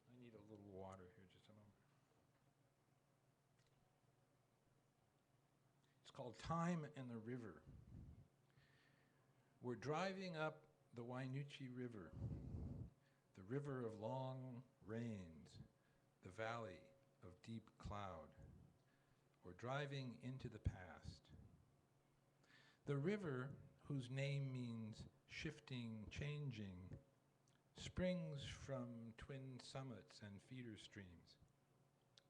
I need a little water here, just a moment. It's called Time and the River. We're driving up the Wainuchi River, the river of long rains, the valley of deep cloud. We're driving into the past. The river, whose name means shifting, changing, springs from twin summits and feeder streams,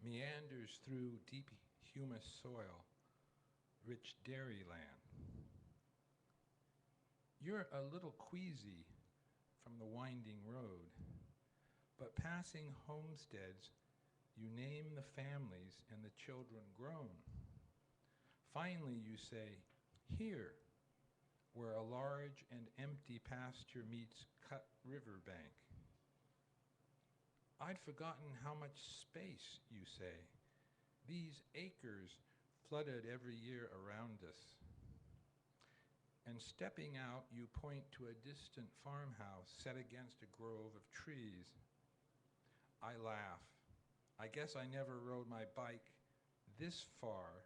meanders through deep humus soil, rich dairy land. You're a little queasy from the winding road, but passing homesteads, you name the families and the children grown. Finally, you say, here, where a large and empty pasture meets cut riverbank. I'd forgotten how much space, you say. These acres flooded every year around us. And stepping out, you point to a distant farmhouse set against a grove of trees. I laugh. I guess I never rode my bike this far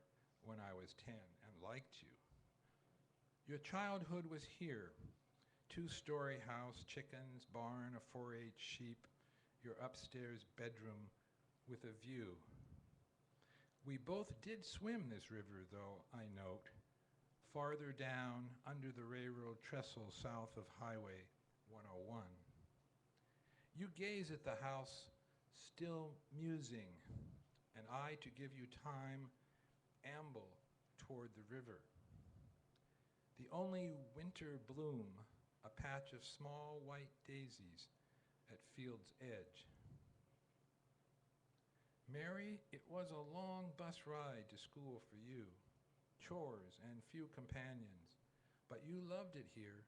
when I was 10 and liked you. Your childhood was here. 2-story house, chickens, barn, a 4-H sheep, your upstairs bedroom with a view. We both did swim this river, though, I note, farther down under the railroad trestle south of Highway 101. You gaze at the house, still musing, and I, to give you time, amble toward the river. The only winter bloom, a patch of small white daisies at field's edge. Mary, it was a long bus ride to school for you, chores and few companions, but you loved it here,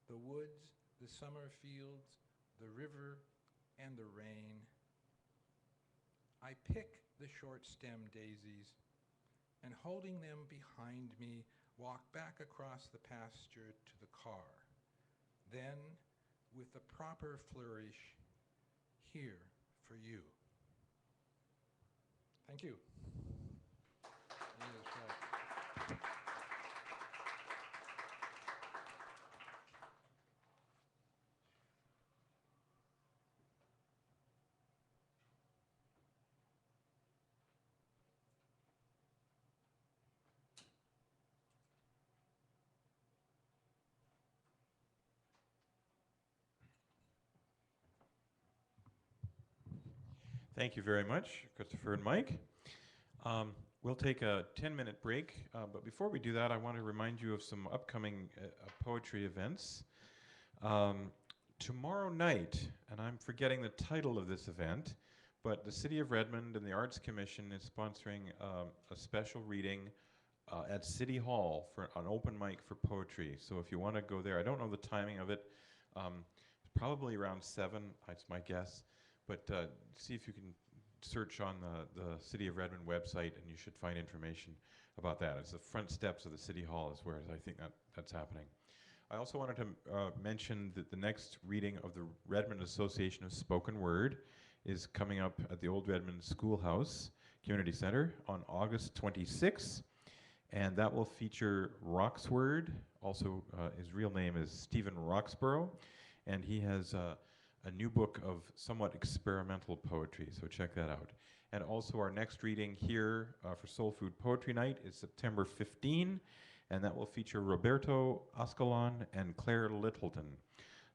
the woods, the summer fields, the river, and the rain. I pick the short-stemmed daisies, and holding them behind me, walk back across the pasture to the car. Then, with the proper flourish, here for you. Thank you. Thank you very much, Christopher and Mike. We'll take a 10-minute break, but before we do that, I want to remind you of some upcoming poetry events. Tomorrow night, and I'm forgetting the title of this event, but the City of Redmond and the Arts Commission is sponsoring a special reading at City Hall for an open mic for poetry. So if you want to go there, I don't know the timing of it, probably around 7, that's my guess. But see if you can search on the City of Redmond website, and you should find information about that. It's the front steps of the City Hall is where I think that's happening. I also wanted to mention that the next reading of the Redmond Association of Spoken Word is coming up at the Old Redmond Schoolhouse Community Center on August 26th, and that will feature Roxword. Also, his real name is Stephen Roxborough, and he has a new book of somewhat experimental poetry, so check that out. And also our next reading here for Soul Food Poetry Night is September 15, and that will feature Roberto Ascalon and Claire Littleton.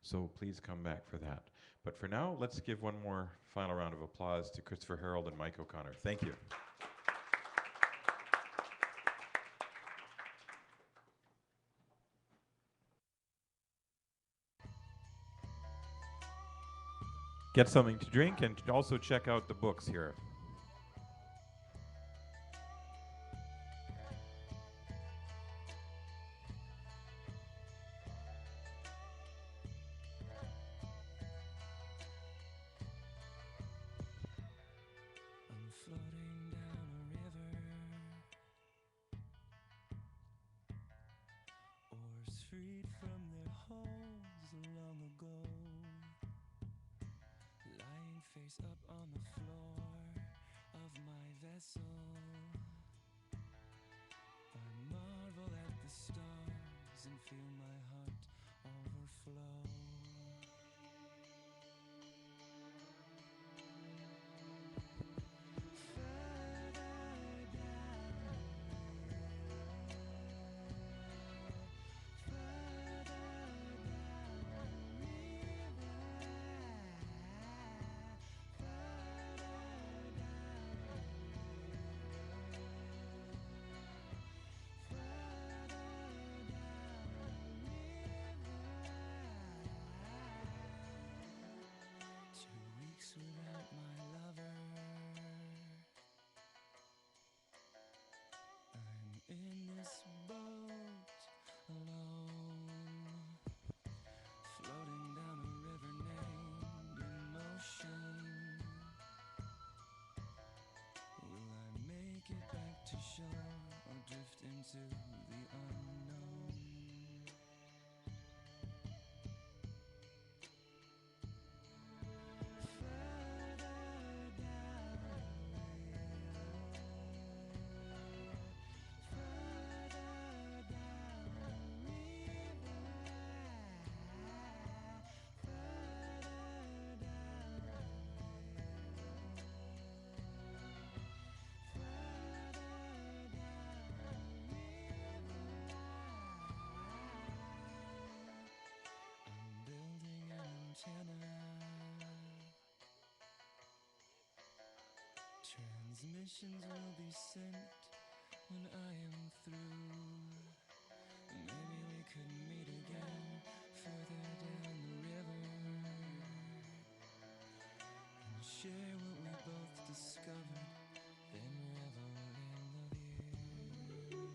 So please come back for that. But for now, let's give one more final round of applause to Christopher Harold and Mike O'Connor. Thank you. Get something to drink and also check out the books here. I'm floating down a river, oars freed from their holes long ago, lying face up on the floor of my vessel. I marvel at the stars and feel my heart overflow. Without my lover, I'm in this boat alone, floating down a river named emotion. Will I make it back to shore or drift into the unknown? antenna. Transmissions will be sent when I am through. Maybe we could meet again further down the river and share what we both discovered, then revel in the view.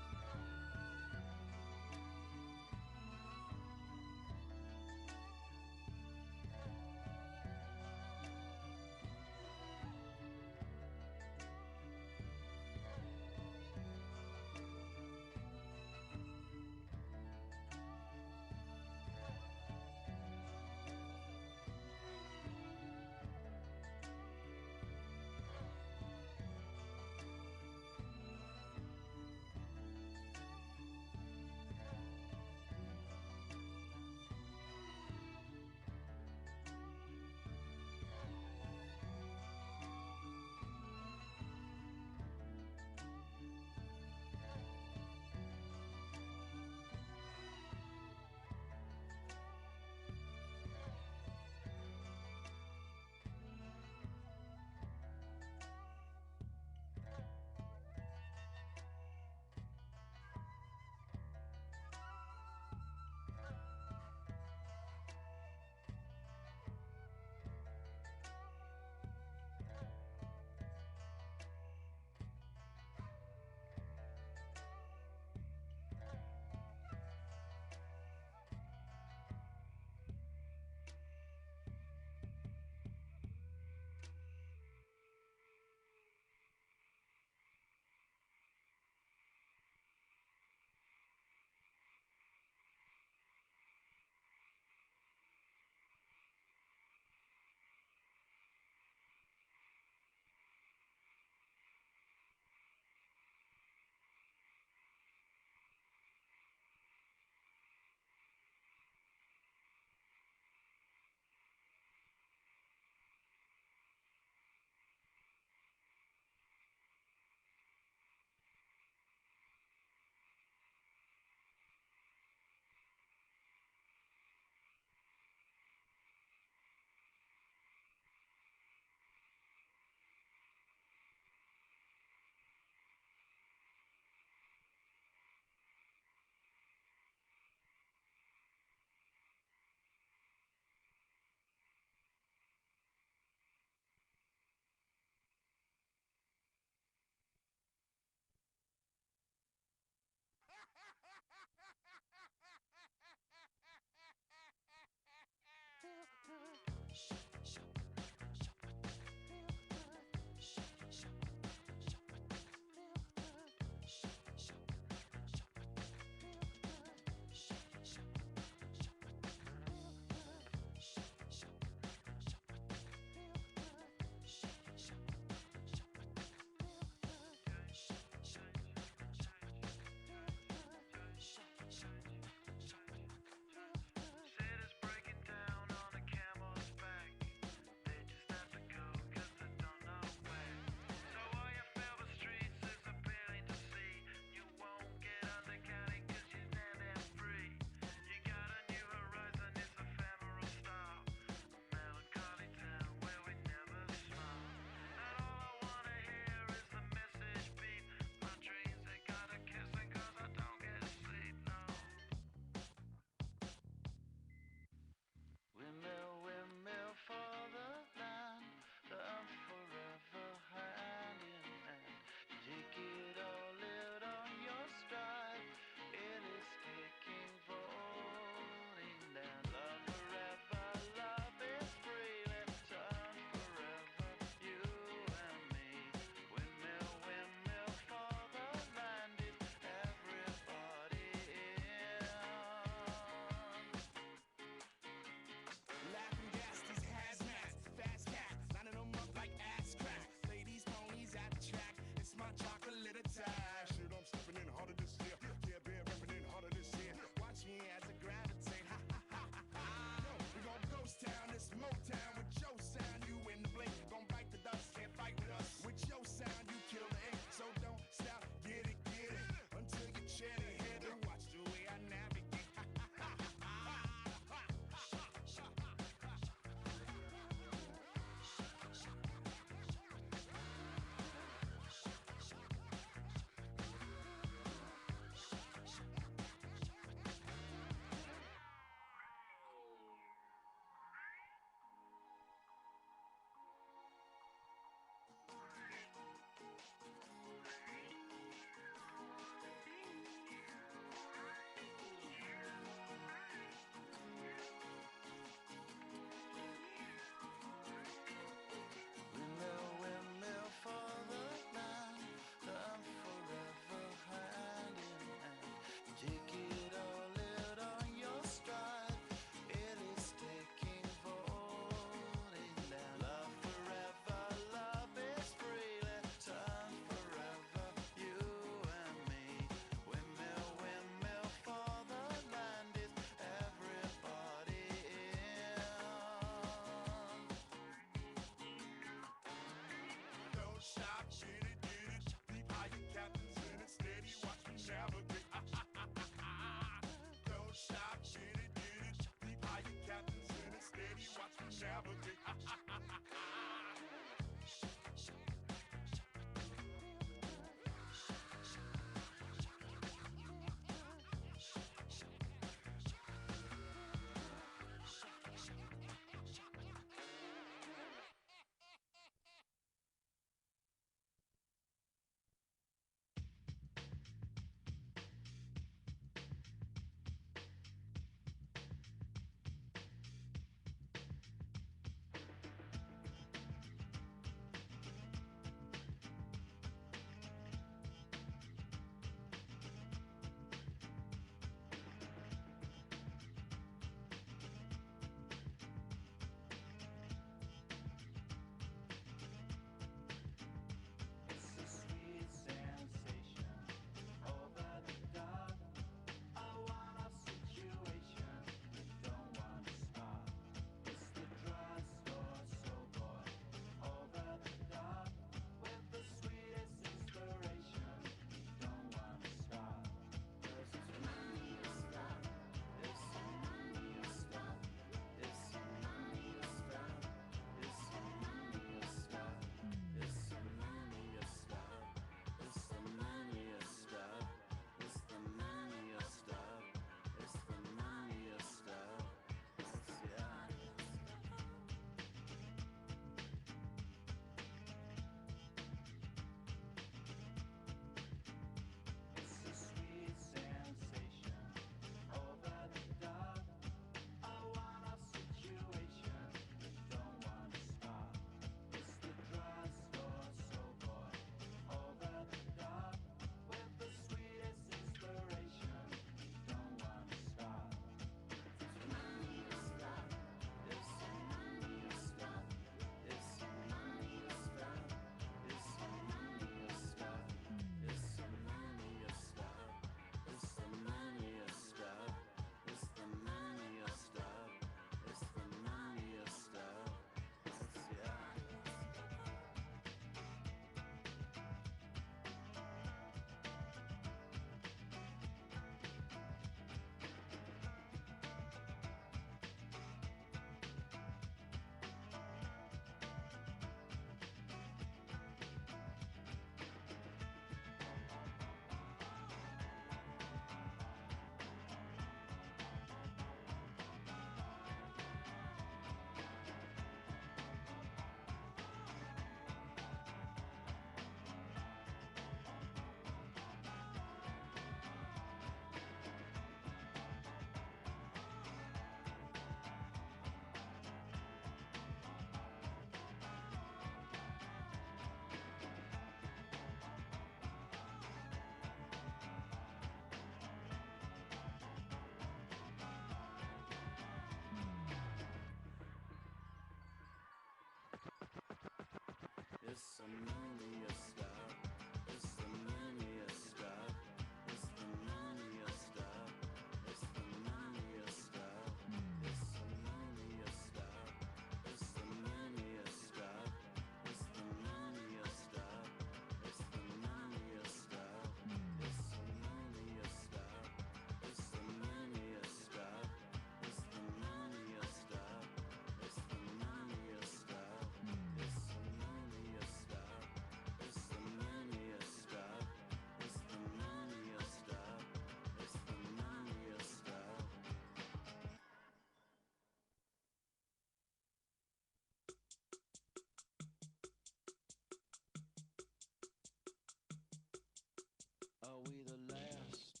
Are we the last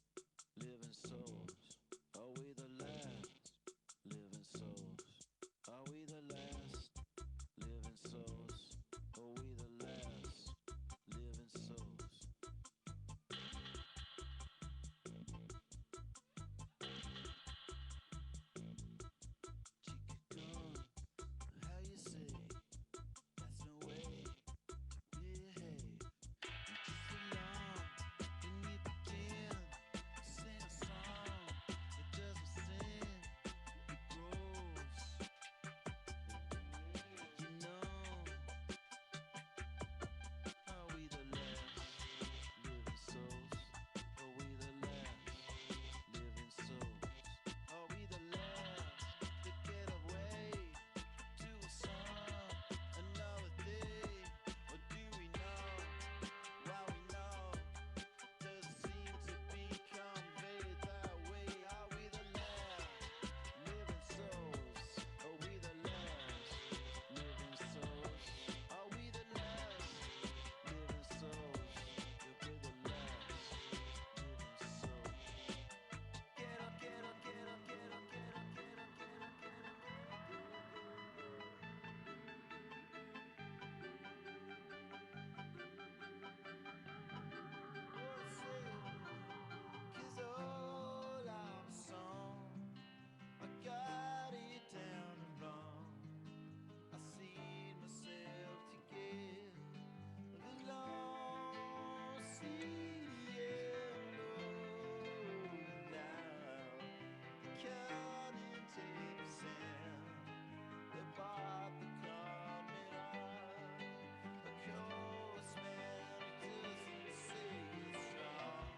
living souls? Are we the last living souls? Are we the last living souls? Are we the last living souls? Chica gone, how you say? That's no way to behave. You just belong and you pretend to sing a song that doesn't sing, it grows. You know, are we the last living souls? Are we the last living souls? Are we the last that get away to a song another day? Or do we know why we know? Does it seem to be conveyed that way? Are we the last living souls? Are we the last living souls? Are we the last living souls? Yeah, we're the last living souls. Get up, get up, get up, get up, get up, get up, get up, get up, Cause all our song, I got it down and wrong. I seen myself to get the long yellow now. Counting tape sand, they bought the comet off. A coast man who doesn't say it's wrong.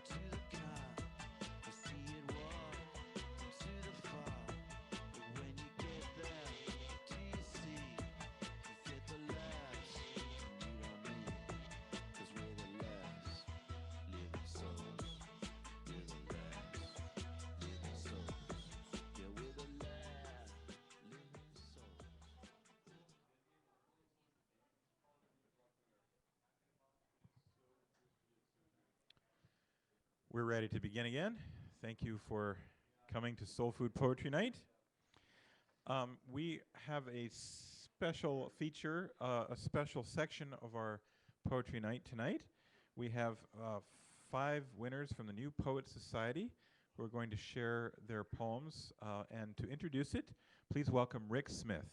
To the car, I see it walk to the far. But when you get there, what do you see? You get the laughs, and you don't mean. Cause we're the last living souls. We're the last living souls. Yeah, we're the last living souls. We're ready to begin again. Thank you for coming to Soul Food Poetry Night. We have a special feature, a special section of our poetry night tonight. We have 5 winners from the New Poet Society who are going to share their poems. And to introduce it, please welcome Rick Smith.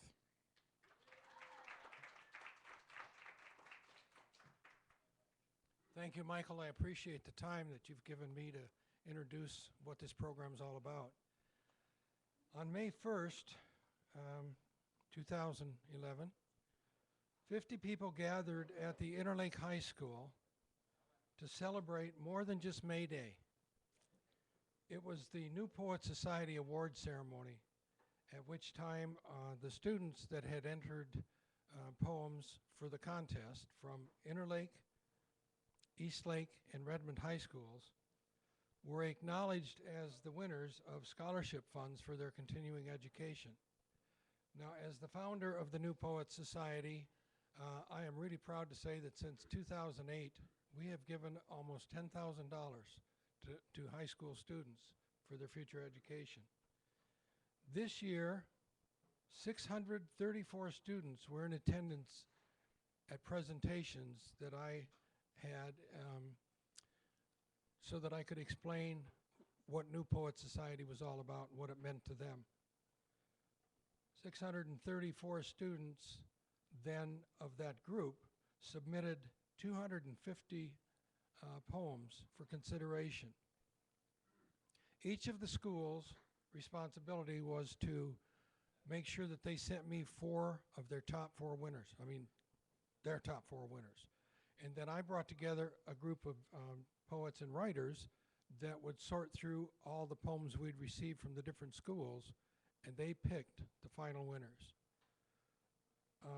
Thank you, Michael. I appreciate the time that you've given me to introduce what this program is all about. On May 1st, 2011, 50 people gathered at the Interlake High School to celebrate more than just May Day. It was the New Poet Society Award ceremony, at which time the students that had entered poems for the contest from Interlake, Eastlake, and Redmond High Schools were acknowledged as the winners of scholarship funds for their continuing education. Now, as the founder of the New Poets Society, I am really proud to say that since 2008, we have given almost $10,000 to high school students for their future education. This year, 634 students were in attendance at presentations that I had so that I could explain what New Poet Society was all about and what it meant to them. 634 students then of that group submitted 250 poems for consideration. Each of the schools' responsibility was to make sure that they sent me 4 of their top 4 winners. I mean, their top 4 winners. And then I brought together a group of poets and writers that would sort through all the poems we'd received from the different schools, and they picked the final winners.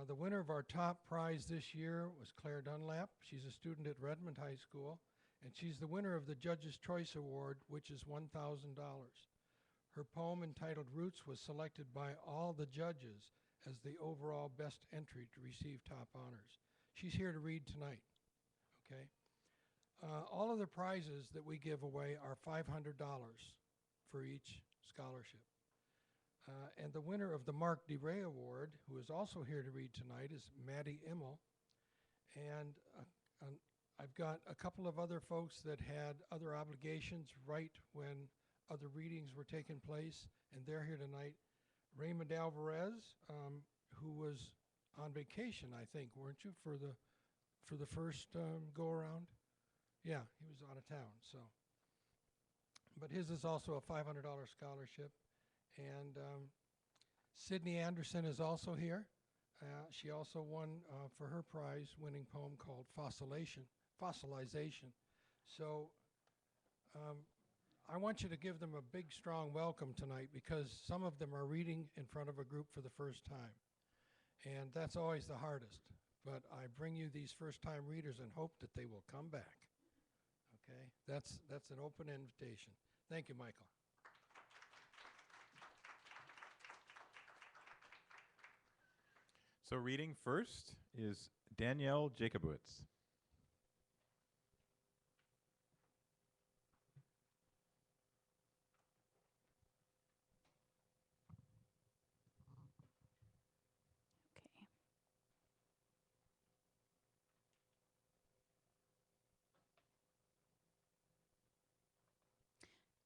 The winner of our top prize this year was Claire Dunlap. She's a student at Redmond High School, and she's the winner of the Judge's Choice Award, which is $1,000. Her poem entitled Roots was selected by all the judges as the overall best entry to receive top honors. She's here to read tonight, okay? All of the prizes that we give away are $500 for each scholarship. And the winner of the Mark DeRay Award, who is also here to read tonight, is Maddie Immel. And I've got a couple of other folks that had other obligations right when other readings were taking place, and they're here tonight. Raymond Alvarez, who was on vacation, I think, weren't you, for the first go-around? Yeah, he was out of town, so. But his is also a $500 scholarship. And Sydney Anderson is also here. She also won for her prize-winning poem called Fossilization. So I want you to give them a big, strong welcome tonight, because some of them are reading in front of a group for the first time. And that's always the hardest. But I bring you these first-time readers and hope that they will come back. Okay? That's an open invitation. Thank you, Michael. So reading first is Danielle Jacobowitz. Okay.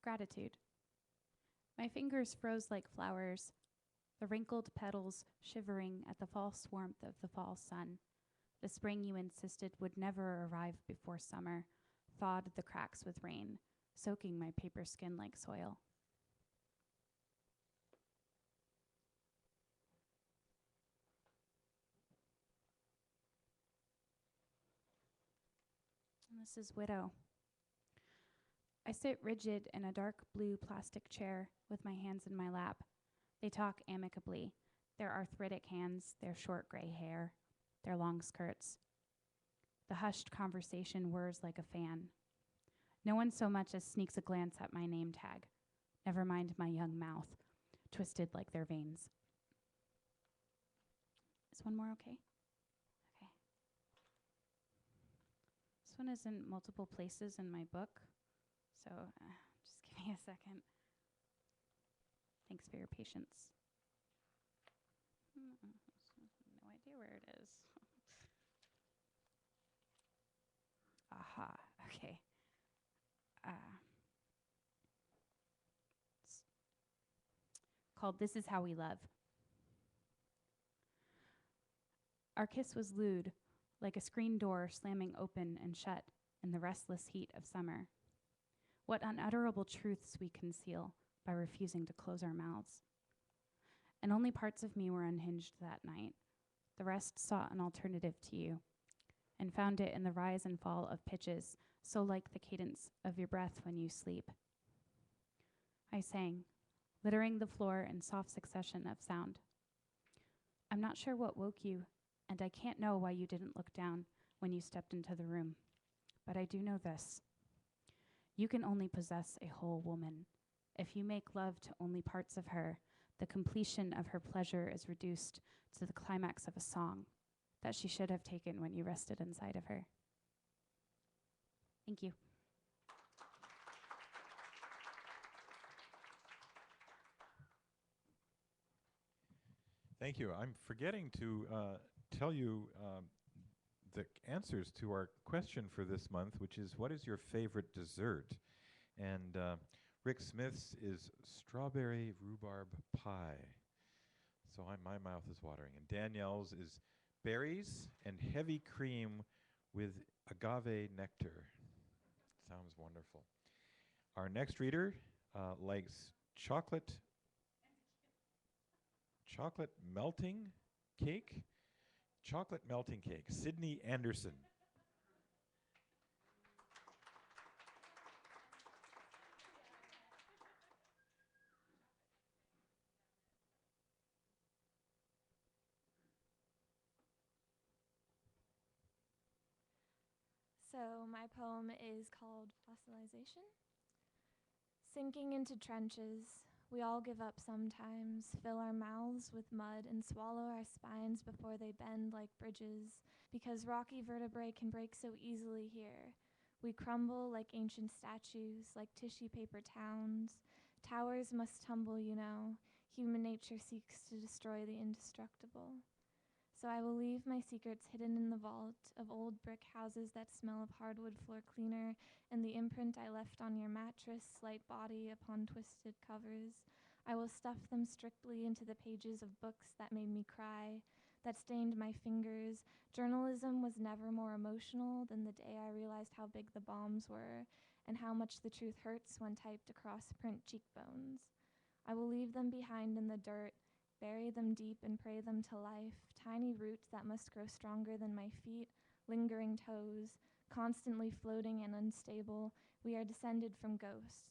Gratitude. My fingers froze like flowers, the wrinkled petals shivering at the false warmth of the fall sun. The spring you insisted would never arrive before summer thawed the cracks with rain, soaking my paper skin like soil. And this is Widow. I sit rigid in a dark blue plastic chair with my hands in my lap. They talk amicably, their arthritic hands, their short gray hair, their long skirts. The hushed conversation whirs like a fan. No one so much as sneaks a glance at my name tag, never mind my young mouth, twisted like their veins. Is one more okay? Okay. This one is in multiple places in my book, so just give me a second. Thanks for your patience. No idea where it is. Aha, okay. It's called This Is How We Love. Our kiss was lewd, like a screen door slamming open and shut in the restless heat of summer. What unutterable truths we conceal by refusing to close our mouths. And only parts of me were unhinged that night. The rest sought an alternative to you, and found it in the rise and fall of pitches, so like the cadence of your breath when you sleep. I sang, littering the floor in soft succession of sound. I'm not sure what woke you, and I can't know why you didn't look down when you stepped into the room. But I do know this. You can only possess a whole woman. If you make love to only parts of her, the completion of her pleasure is reduced to the climax of a song that she should have taken when you rested inside of her. Thank you. Thank you. I'm forgetting to tell you the answers to our question for this month, which is, what is your favorite dessert? And Rick Smith's is strawberry rhubarb pie. So my mouth is watering. And Danielle's is berries and heavy cream with agave nectar. Sounds wonderful. Our next reader likes chocolate melting cake. Chocolate melting cake. Sydney Anderson. So my poem is called Fossilization. Sinking into trenches, we all give up sometimes, fill our mouths with mud and swallow our spines before they bend like bridges, because rocky vertebrae can break so easily here. We crumble like ancient statues, like tissue paper towns. Towers must tumble, you know. Human nature seeks to destroy the indestructible. So I will leave my secrets hidden in the vault of old brick houses that smell of hardwood floor cleaner and the imprint I left on your mattress, slight body upon twisted covers. I will stuff them strictly into the pages of books that made me cry, that stained my fingers. Journalism was never more emotional than the day I realized how big the bombs were and how much the truth hurts when typed across print cheekbones. I will leave them behind in the dirt, bury them deep and pray them to life, tiny roots that must grow stronger than my feet, lingering toes, constantly floating and unstable. We are descended from ghosts,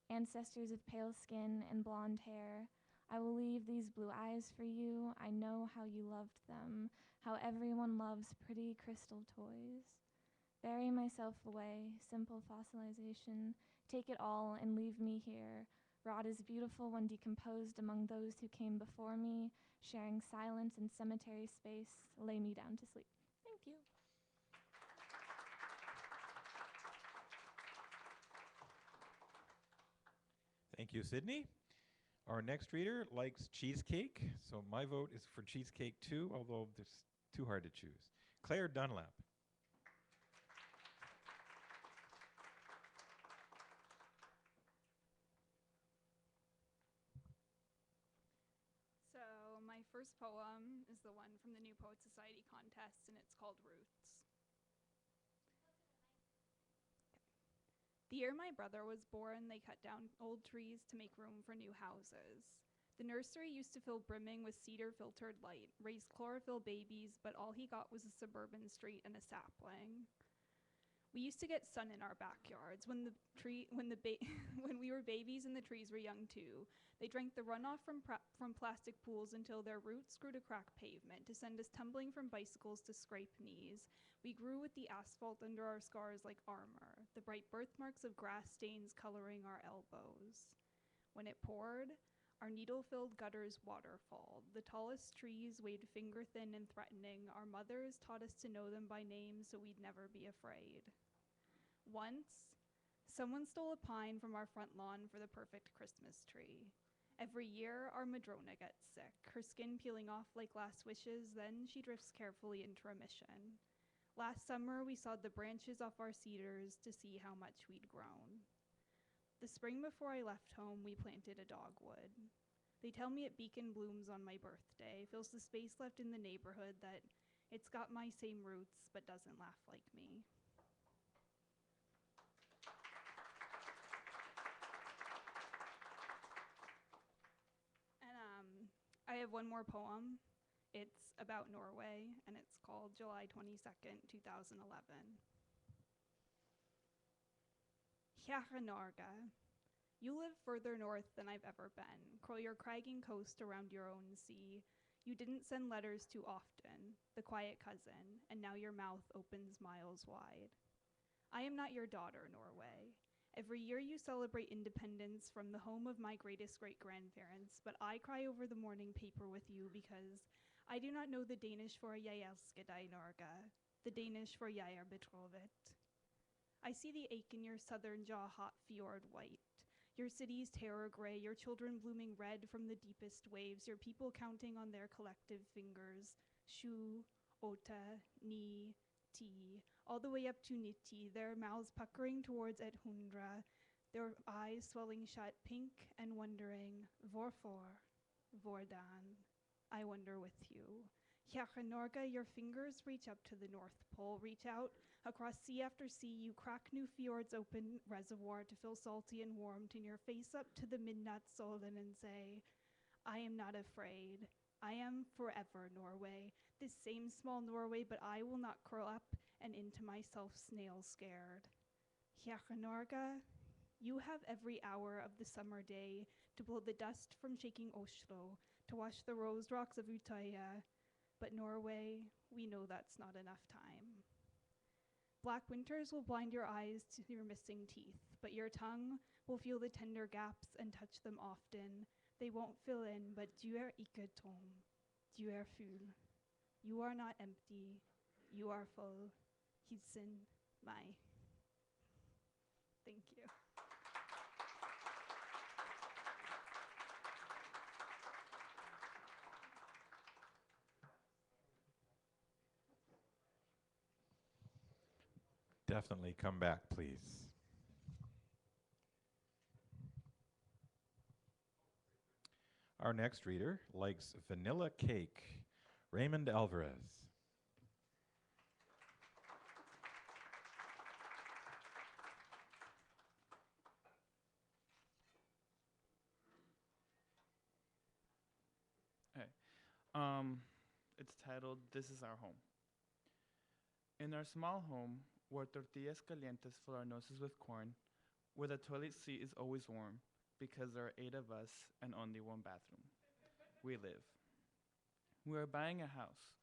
ancestors of pale skin and blonde hair. I will leave these blue eyes for you. I know how you loved them, how everyone loves pretty crystal toys. Bury myself away, simple fossilization. Take it all and leave me here. Rot is beautiful when decomposed among those who came before me, sharing silence and cemetery space. Lay me down to sleep. Thank you. Thank you, Sydney. Our next reader likes cheesecake, so my vote is for cheesecake too, although it's too hard to choose. Claire Dunlap. So my first poem is the one from the New Poet Society contest, and it's called Roots. The year my brother was born, they cut down old trees to make room for new houses. The nursery used to fill brimming with cedar-filtered light, raised chlorophyll babies, but all he got was a suburban street and a sapling. We used to get sun in our backyards when we were babies and the trees were young too. They drank the runoff from plastic pools until their roots grew to crack pavement, to send us tumbling from bicycles to scrape knees. We grew with the asphalt under our scars like armor, the bright birthmarks of grass stains coloring our elbows. When it poured, our needle-filled gutters waterfalled. The tallest trees waved finger-thin and threatening. Our mothers taught us to know them by name so we'd never be afraid. Once, someone stole a pine from our front lawn for the perfect Christmas tree. Every year, our Madrona gets sick, her skin peeling off like last wishes, then she drifts carefully into remission. Last summer, we sawed the branches off our cedars to see how much we'd grown. The spring before I left home, we planted a dogwood. They tell me it beacon blooms on my birthday, fills the space left in the neighborhood, that it's got my same roots but doesn't laugh like me. And I have one more poem. It's about Norway, and it's called July 22nd, 2011. Kjære Norge, you live further north than I've ever been. Curl your cragging coast around your own sea. You didn't send letters too often, the quiet cousin, and now your mouth opens miles wide. I am not your daughter, Norway. Every year you celebrate independence from the home of my greatest great-grandparents, but I cry over the morning paper with you because I do not know the Danish for jeg elsker deg, Norge, the Danish for jeg er betrovet. I see the ache in your southern jaw, hot fjord white, your city's terror gray, your children blooming red from the deepest waves, your people counting on their collective fingers, 7, 8, 9, Ti, all the way up to Niti, their mouths puckering towards Edhundra, their eyes swelling shut, pink and wondering, Vorfor, Vordan, I wonder with you. Hjachanorga, your fingers reach up to the North Pole, reach out across sea after sea, you crack new fjords open reservoir to fill salty and warm, turn your face up to the midnight Solden and say, I am not afraid. I am forever Norway, this same small Norway, but I will not curl up and into myself snail scared. Hjachanorga, you have every hour of the summer day to blow the dust from shaking Oslo, to wash the rose rocks of Utøya, but Norway, we know that's not enough time. Black winters will blind your eyes to your missing teeth, but your tongue will feel the tender gaps and touch them often. They won't fill in, but du er ikke tom. Du er full. You are not empty. You are full. Hilsen meg. Thank you. Definitely come back, please. Our next reader likes vanilla cake, Raymond Alvarez. It's titled, This is Our Home. In our small home, where tortillas calientes fill our noses with corn, where the toilet seat is always warm, because there are 8 of us and only 1 bathroom, we live. We are buying a house,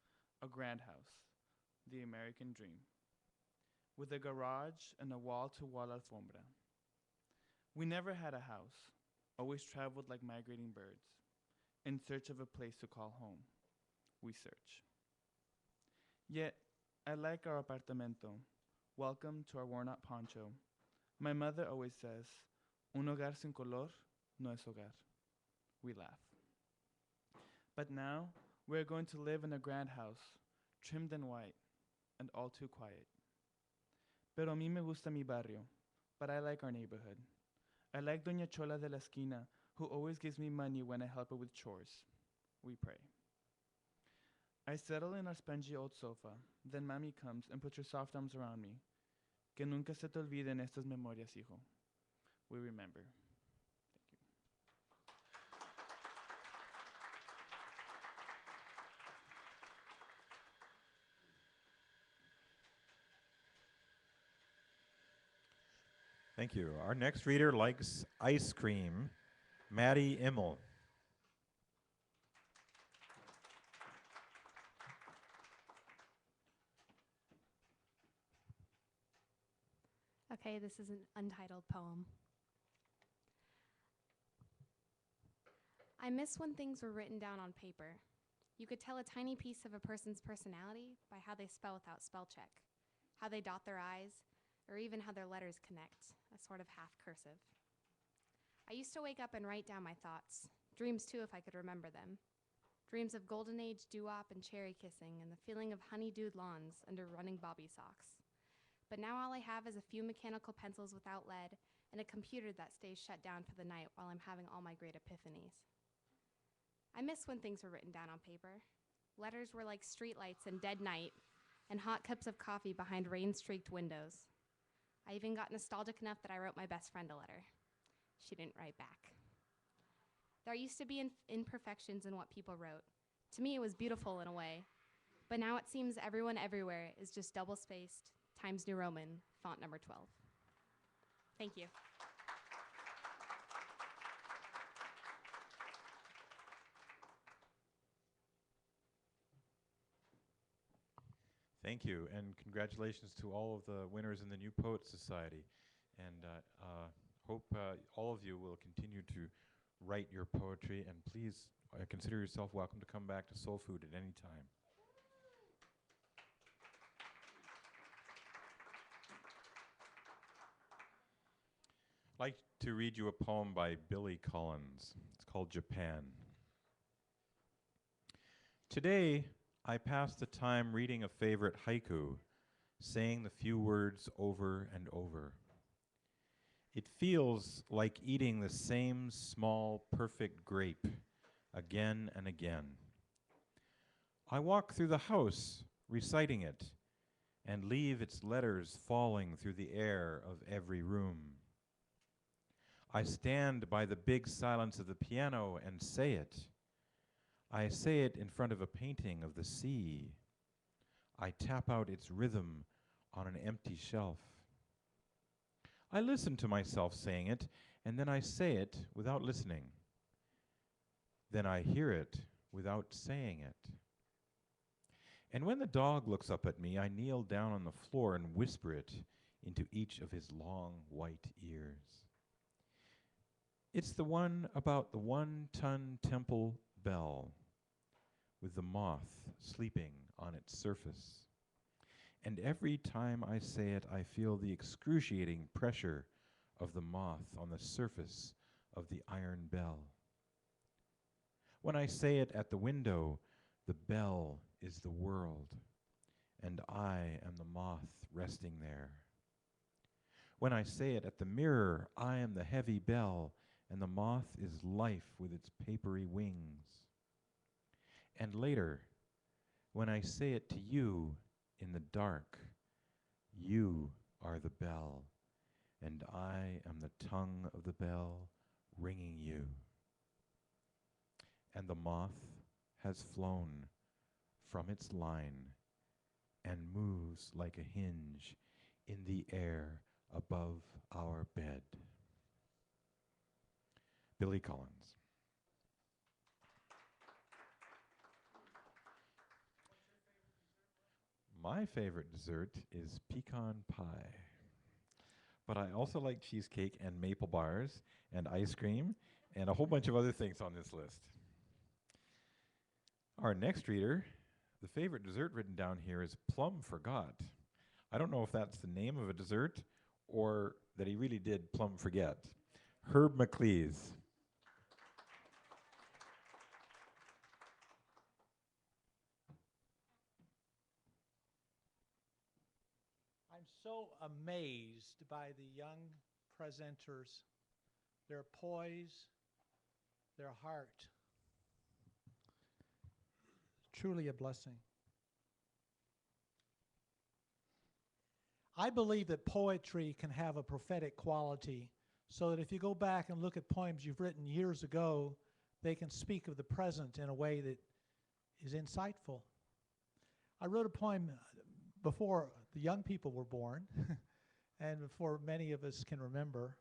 a grand house, the American dream, with a garage and a wall-to-wall alfombra. We never had a house, always traveled like migrating birds, in search of a place to call home. We search. Yet, I like our apartamento. Welcome to our worn-out poncho. My mother always says, un hogar sin color no es hogar. We laugh. But now, we're going to live in a grand house, trimmed in white, and all too quiet. Pero a mí me gusta mi barrio, but I like our neighborhood. I like Doña Chola de la Esquina, who always gives me money when I help her with chores. We pray. I settle in our spongy old sofa, then Mami comes and puts her soft arms around me. Que nunca se te olviden estas memorias, hijo. We remember. Thank you. Our next reader likes ice cream, Maddie Immel. Okay, this is an untitled poem. I miss when things were written down on paper. You could tell a tiny piece of a person's personality by how they spell without spell check, how they dot their I's, or even how their letters connect, a sort of half cursive. I used to wake up and write down my thoughts, dreams too if I could remember them. Dreams of golden age doo-wop and cherry kissing and the feeling of honeydewed lawns under running bobby socks. But now all I have is a few mechanical pencils without lead and a computer that stays shut down for the night while I'm having all my great epiphanies. I miss when things were written down on paper. Letters were like streetlights and dead night, and hot cups of coffee behind rain-streaked windows. I even got nostalgic enough that I wrote my best friend a letter. She didn't write back. There used to be imperfections in what people wrote. To me, it was beautiful in a way. But now it seems everyone everywhere is just double-spaced, Times New Roman, font number 12. Thank you. Thank you, and congratulations to all of the winners in the New Poets Society. And hope all of you will continue to write your poetry, and please consider yourself welcome to come back to SoulFood at any time. I'd like to read you a poem by Billy Collins. It's called Japan. Today, I passed the time reading a favorite haiku, saying the few words over and over. It feels like eating the same small, perfect grape again and again. I walk through the house, reciting it, and leave its letters falling through the air of every room. I stand by the big silence of the piano and say it. I say it in front of a painting of the sea. I tap out its rhythm on an empty shelf. I listen to myself saying it, and then I say it without listening. Then I hear it without saying it. And when the dog looks up at me, I kneel down on the floor and whisper it into each of his long white ears. It's the one about the 1-ton temple bell with the moth sleeping on its surface. And every time I say it, I feel the excruciating pressure of the moth on the surface of the iron bell. When I say it at the window, the bell is the world, and I am the moth resting there. When I say it at the mirror, I am the heavy bell, and the moth is life with its papery wings. And later, when I say it to you in the dark, you are the bell, and I am the tongue of the bell ringing you. And the moth has flown from its line and moves like a hinge in the air above our bed. Billy Collins. My favorite dessert is pecan pie. But I also like cheesecake and maple bars and ice cream and a whole bunch of other things on this list. Our next reader, the favorite dessert written down here is plum forgot. I don't know if that's the name of a dessert or that he really did plum forget. Herb McLeese. I'm so amazed by the young presenters, their poise, their heart. Truly a blessing. I believe that poetry can have a prophetic quality, so that if you go back and look at poems you've written years ago, they can speak of the present in a way that is insightful. I wrote a poem before the young people were born, and before many of us can remember,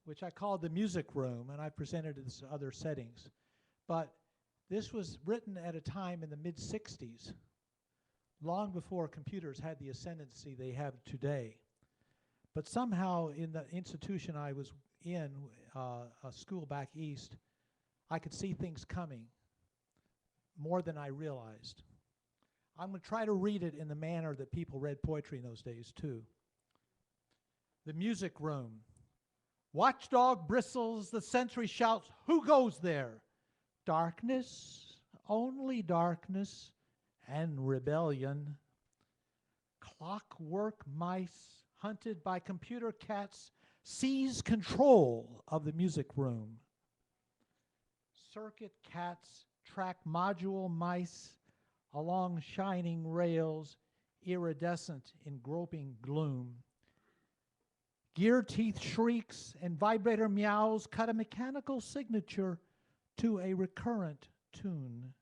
which I called The Music Room, and I presented it in other settings. But this was written at a time in the mid-'60s, long before computers had the ascendancy they have today. But somehow in the institution I was in, a school back east, I could see things coming more than I realized. I'm going to try to read it in the manner that people read poetry in those days too. The Music Room. Watchdog bristles, the sentry shouts, "Who goes there?" Darkness, only darkness, and rebellion. Clockwork mice, hunted by computer cats, seize control of the music room. Circuit cats track module mice along shining rails, iridescent in groping gloom. Gear teeth shrieks and vibrator meows cut a mechanical signature to a recurrent tune.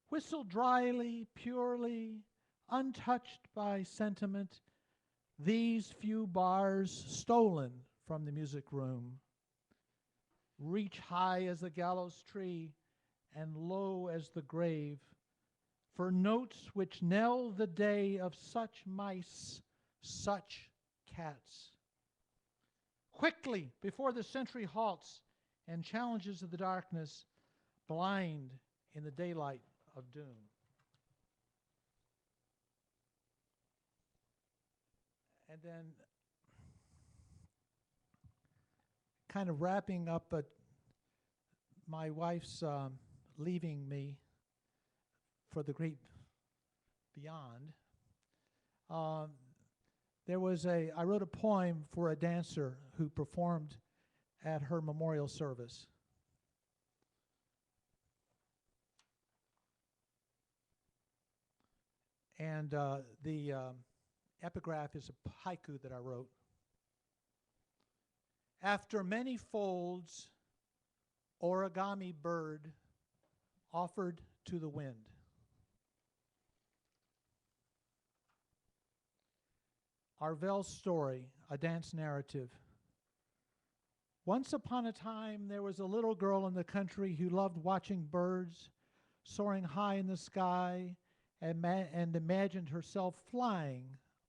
Whistle dryly, purely, untouched by sentiment, these few bars stolen from the music room. Reach high as the gallows tree and low as the grave, for notes which knell the day of such mice, such cats. Quickly, before the sentry halts and challenges of the darkness, blind in the daylight of doom. And then, kind of wrapping up, but my wife's leaving me for the great beyond, I wrote a poem for a dancer who performed at her memorial service. And the epigraph is a haiku that I wrote. After many folds, origami bird offered to the wind. Arvel's story, a dance narrative. Once upon a time, there was a little girl in the country who loved watching birds soaring high in the sky and imagined herself flying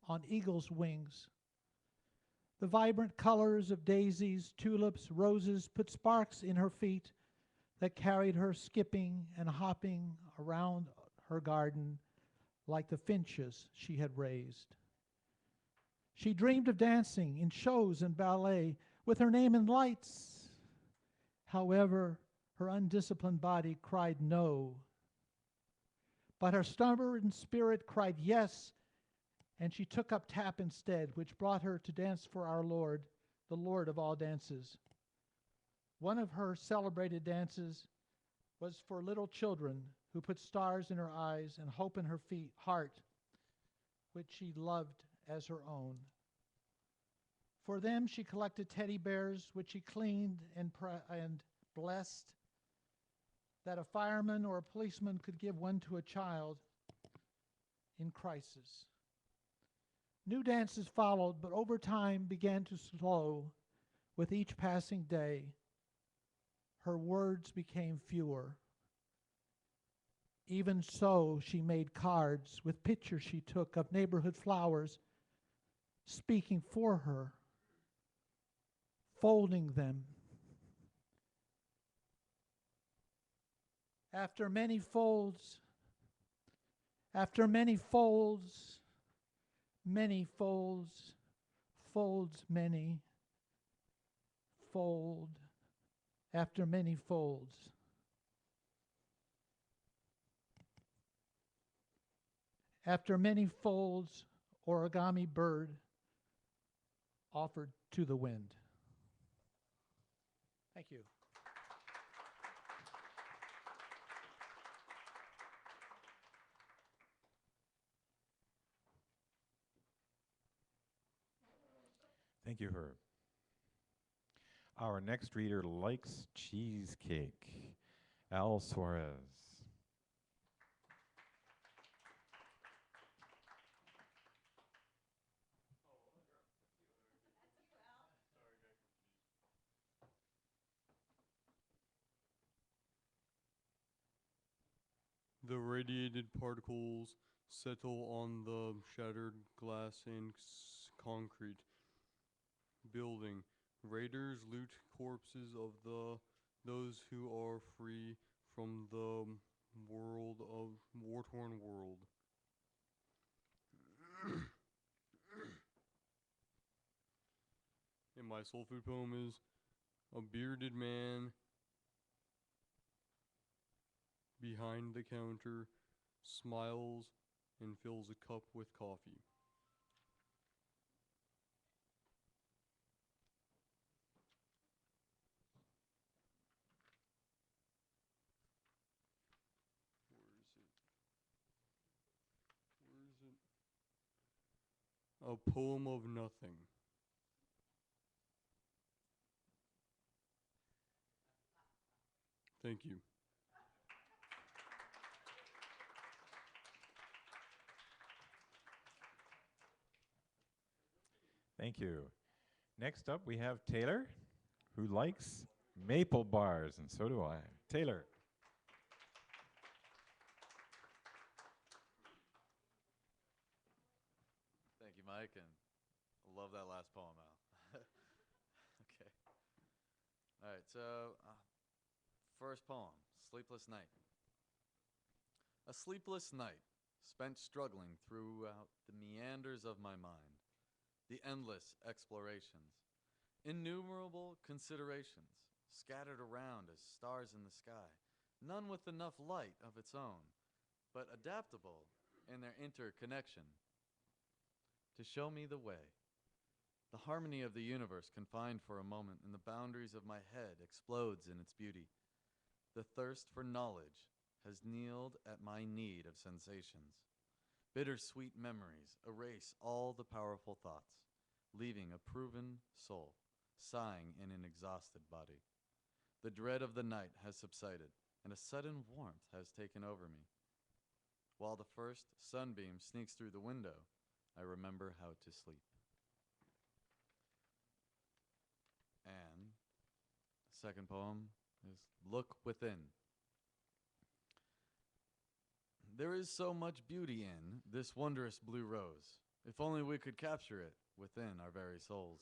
on eagle's wings. The vibrant colors of daisies, tulips, roses put sparks in her feet that carried her skipping and hopping around her garden like the finches she had raised. She dreamed of dancing in shows and ballet with her name in lights. However, her undisciplined body cried no. But her stubborn spirit cried yes, and she took up tap instead, which brought her to dance for our Lord, the Lord of all dances. One of her celebrated dances was for little children who put stars in her eyes and hope in her heart, which she loved as her own. For them, she collected teddy bears, which she cleaned and blessed, that a fireman or a policeman could give one to a child in crisis. New dances followed, but over time began to slow. With each passing day, her words became fewer. Even so, she made cards with pictures she took of neighborhood flowers, speaking for her, folding them. After many folds, many folds, folds many, fold, after many folds. After many folds, origami bird offered to the wind. Thank you. Thank you, Herb. Our next reader likes cheesecake. Al Suarez. The radiated particles settle on the shattered glass and concrete building. Raiders loot corpses of those who are free from the world of war-torn world. And my soul food poem is a bearded man behind the counter smiles and fills a cup with coffee. Where is it? A poem of nothing. Thank you. Thank you. Next up, we have Taylor, who likes maple bars, and so do I. Taylor. Thank you, Mike, and I love that last poem, Al. Okay. All right, so first poem, Sleepless Night. A sleepless night spent struggling throughout the meanders of my mind, the endless explorations, innumerable considerations scattered around as stars in the sky, none with enough light of its own, but adaptable and their interconnection. To show me the way. The harmony of the universe confined for a moment, and the boundaries of my head explodes in its beauty. The thirst for knowledge has kneeled at my need of sensations. Bittersweet memories erase all the powerful thoughts, leaving a proven soul, sighing in an exhausted body. The dread of the night has subsided, and a sudden warmth has taken over me. While the first sunbeam sneaks through the window, I remember how to sleep. And the second poem is Look Within. There is so much beauty in this wondrous blue rose, if only we could capture it within our very souls.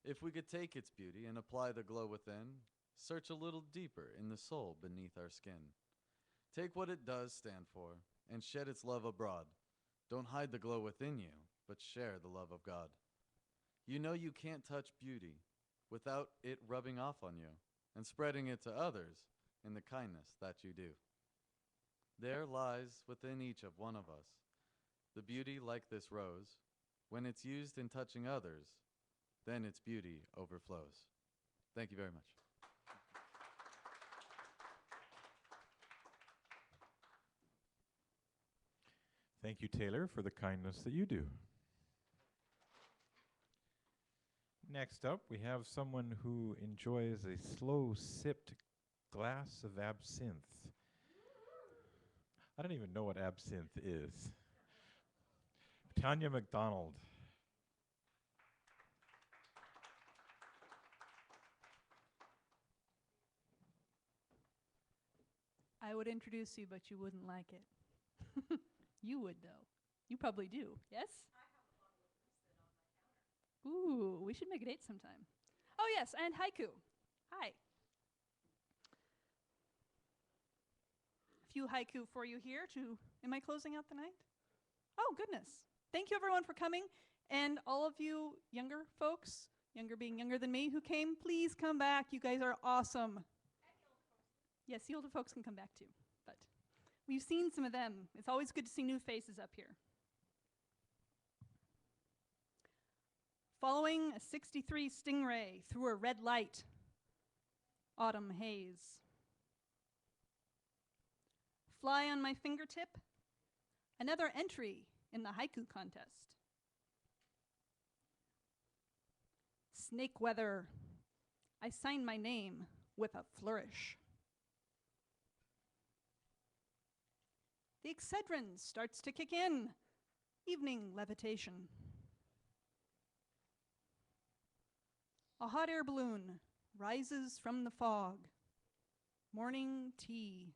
If we could take its beauty and apply the glow within, search a little deeper in the soul beneath our skin. Take what it does stand for and shed its love abroad. Don't hide the glow within you, but share the love of God. You know you can't touch beauty without it rubbing off on you and spreading it to others in the kindness that you do. There lies within each of one of us the beauty like this rose. When it's used in touching others, then its beauty overflows. Thank you very much. Thank you, Taylor, for the kindness that you do. Next up, we have someone who enjoys a slow-sipped glass of absinthe. I don't even know what absinthe is. Tanya McDonald. I would introduce you, but you wouldn't like it. You would, though. You probably do, yes? Ooh, we should make a date sometime. Oh, yes, and haiku. Hi. A few haiku for you here to, am I closing out the night? Oh, goodness. Thank you, everyone, for coming. And all of you younger folks, younger being younger than me, who came, please come back. You guys are awesome. Yes, the older folks can come back too, but we've seen some of them. It's always good to see new faces up here. Following a 63 Stingray through a red light, autumn haze. Fly on my fingertip, another entry in the haiku contest. Snake weather, I sign my name with a flourish. The Excedrin starts to kick in, evening levitation. A hot air balloon rises from the fog, morning tea.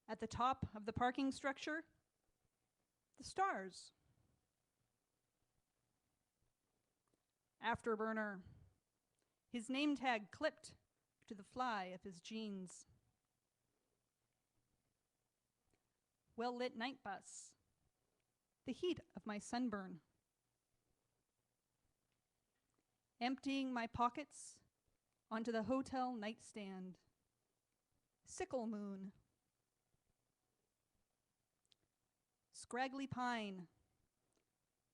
At the top of the parking structure, the stars. Afterburner, his name tag clipped to the fly of his jeans. Well-lit night bus, the heat of my sunburn. Emptying my pockets onto the hotel nightstand. Sickle moon. Scraggly pine,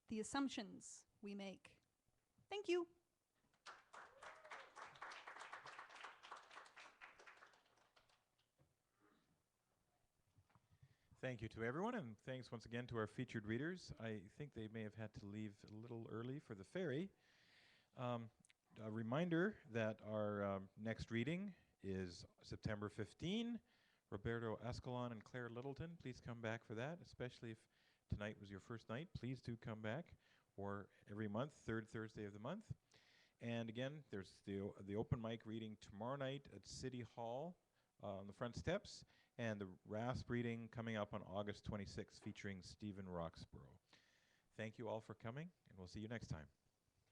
the assumptions we make. Thank you. Thank you to everyone, and thanks once again to our featured readers. I think they may have had to leave a little early for the ferry. A reminder that our next reading is September 15. Roberto Escalon and Claire Littleton, please come back for that, especially if tonight was your first night. Please do come back, or every month, third Thursday of the month. And again, there's the open mic reading tomorrow night at City Hall on the front steps, and the RASP reading coming up on August 26th featuring Stephen Roxborough. Thank you all for coming, and we'll see you next time.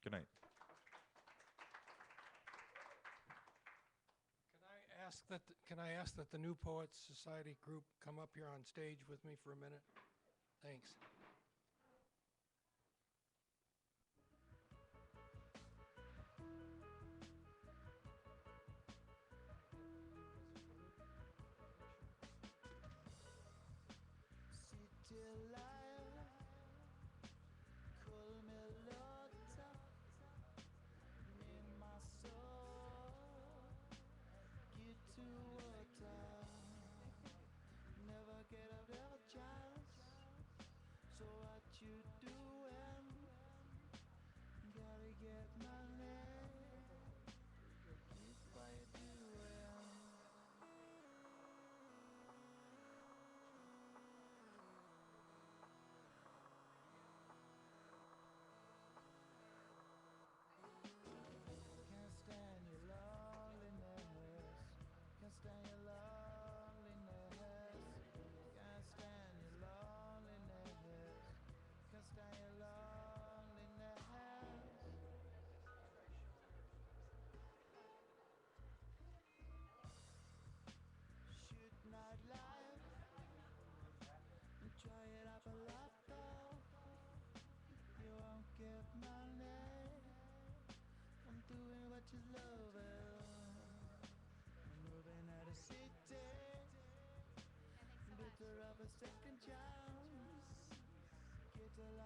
Good night. Can I ask that the New Poets Society group come up here on stage with me for a minute? Thanks. get money. Keep what you're doing. Can't stand your loneliness. Can't stand your loneliness. Can't stand your loneliness. Can't stand your loneliness. Shoot night life. Enjoy it up a lot though. You won't get money. I'm doing what you love. I'm moving out of city. Bitter of a second chance. Get a lot.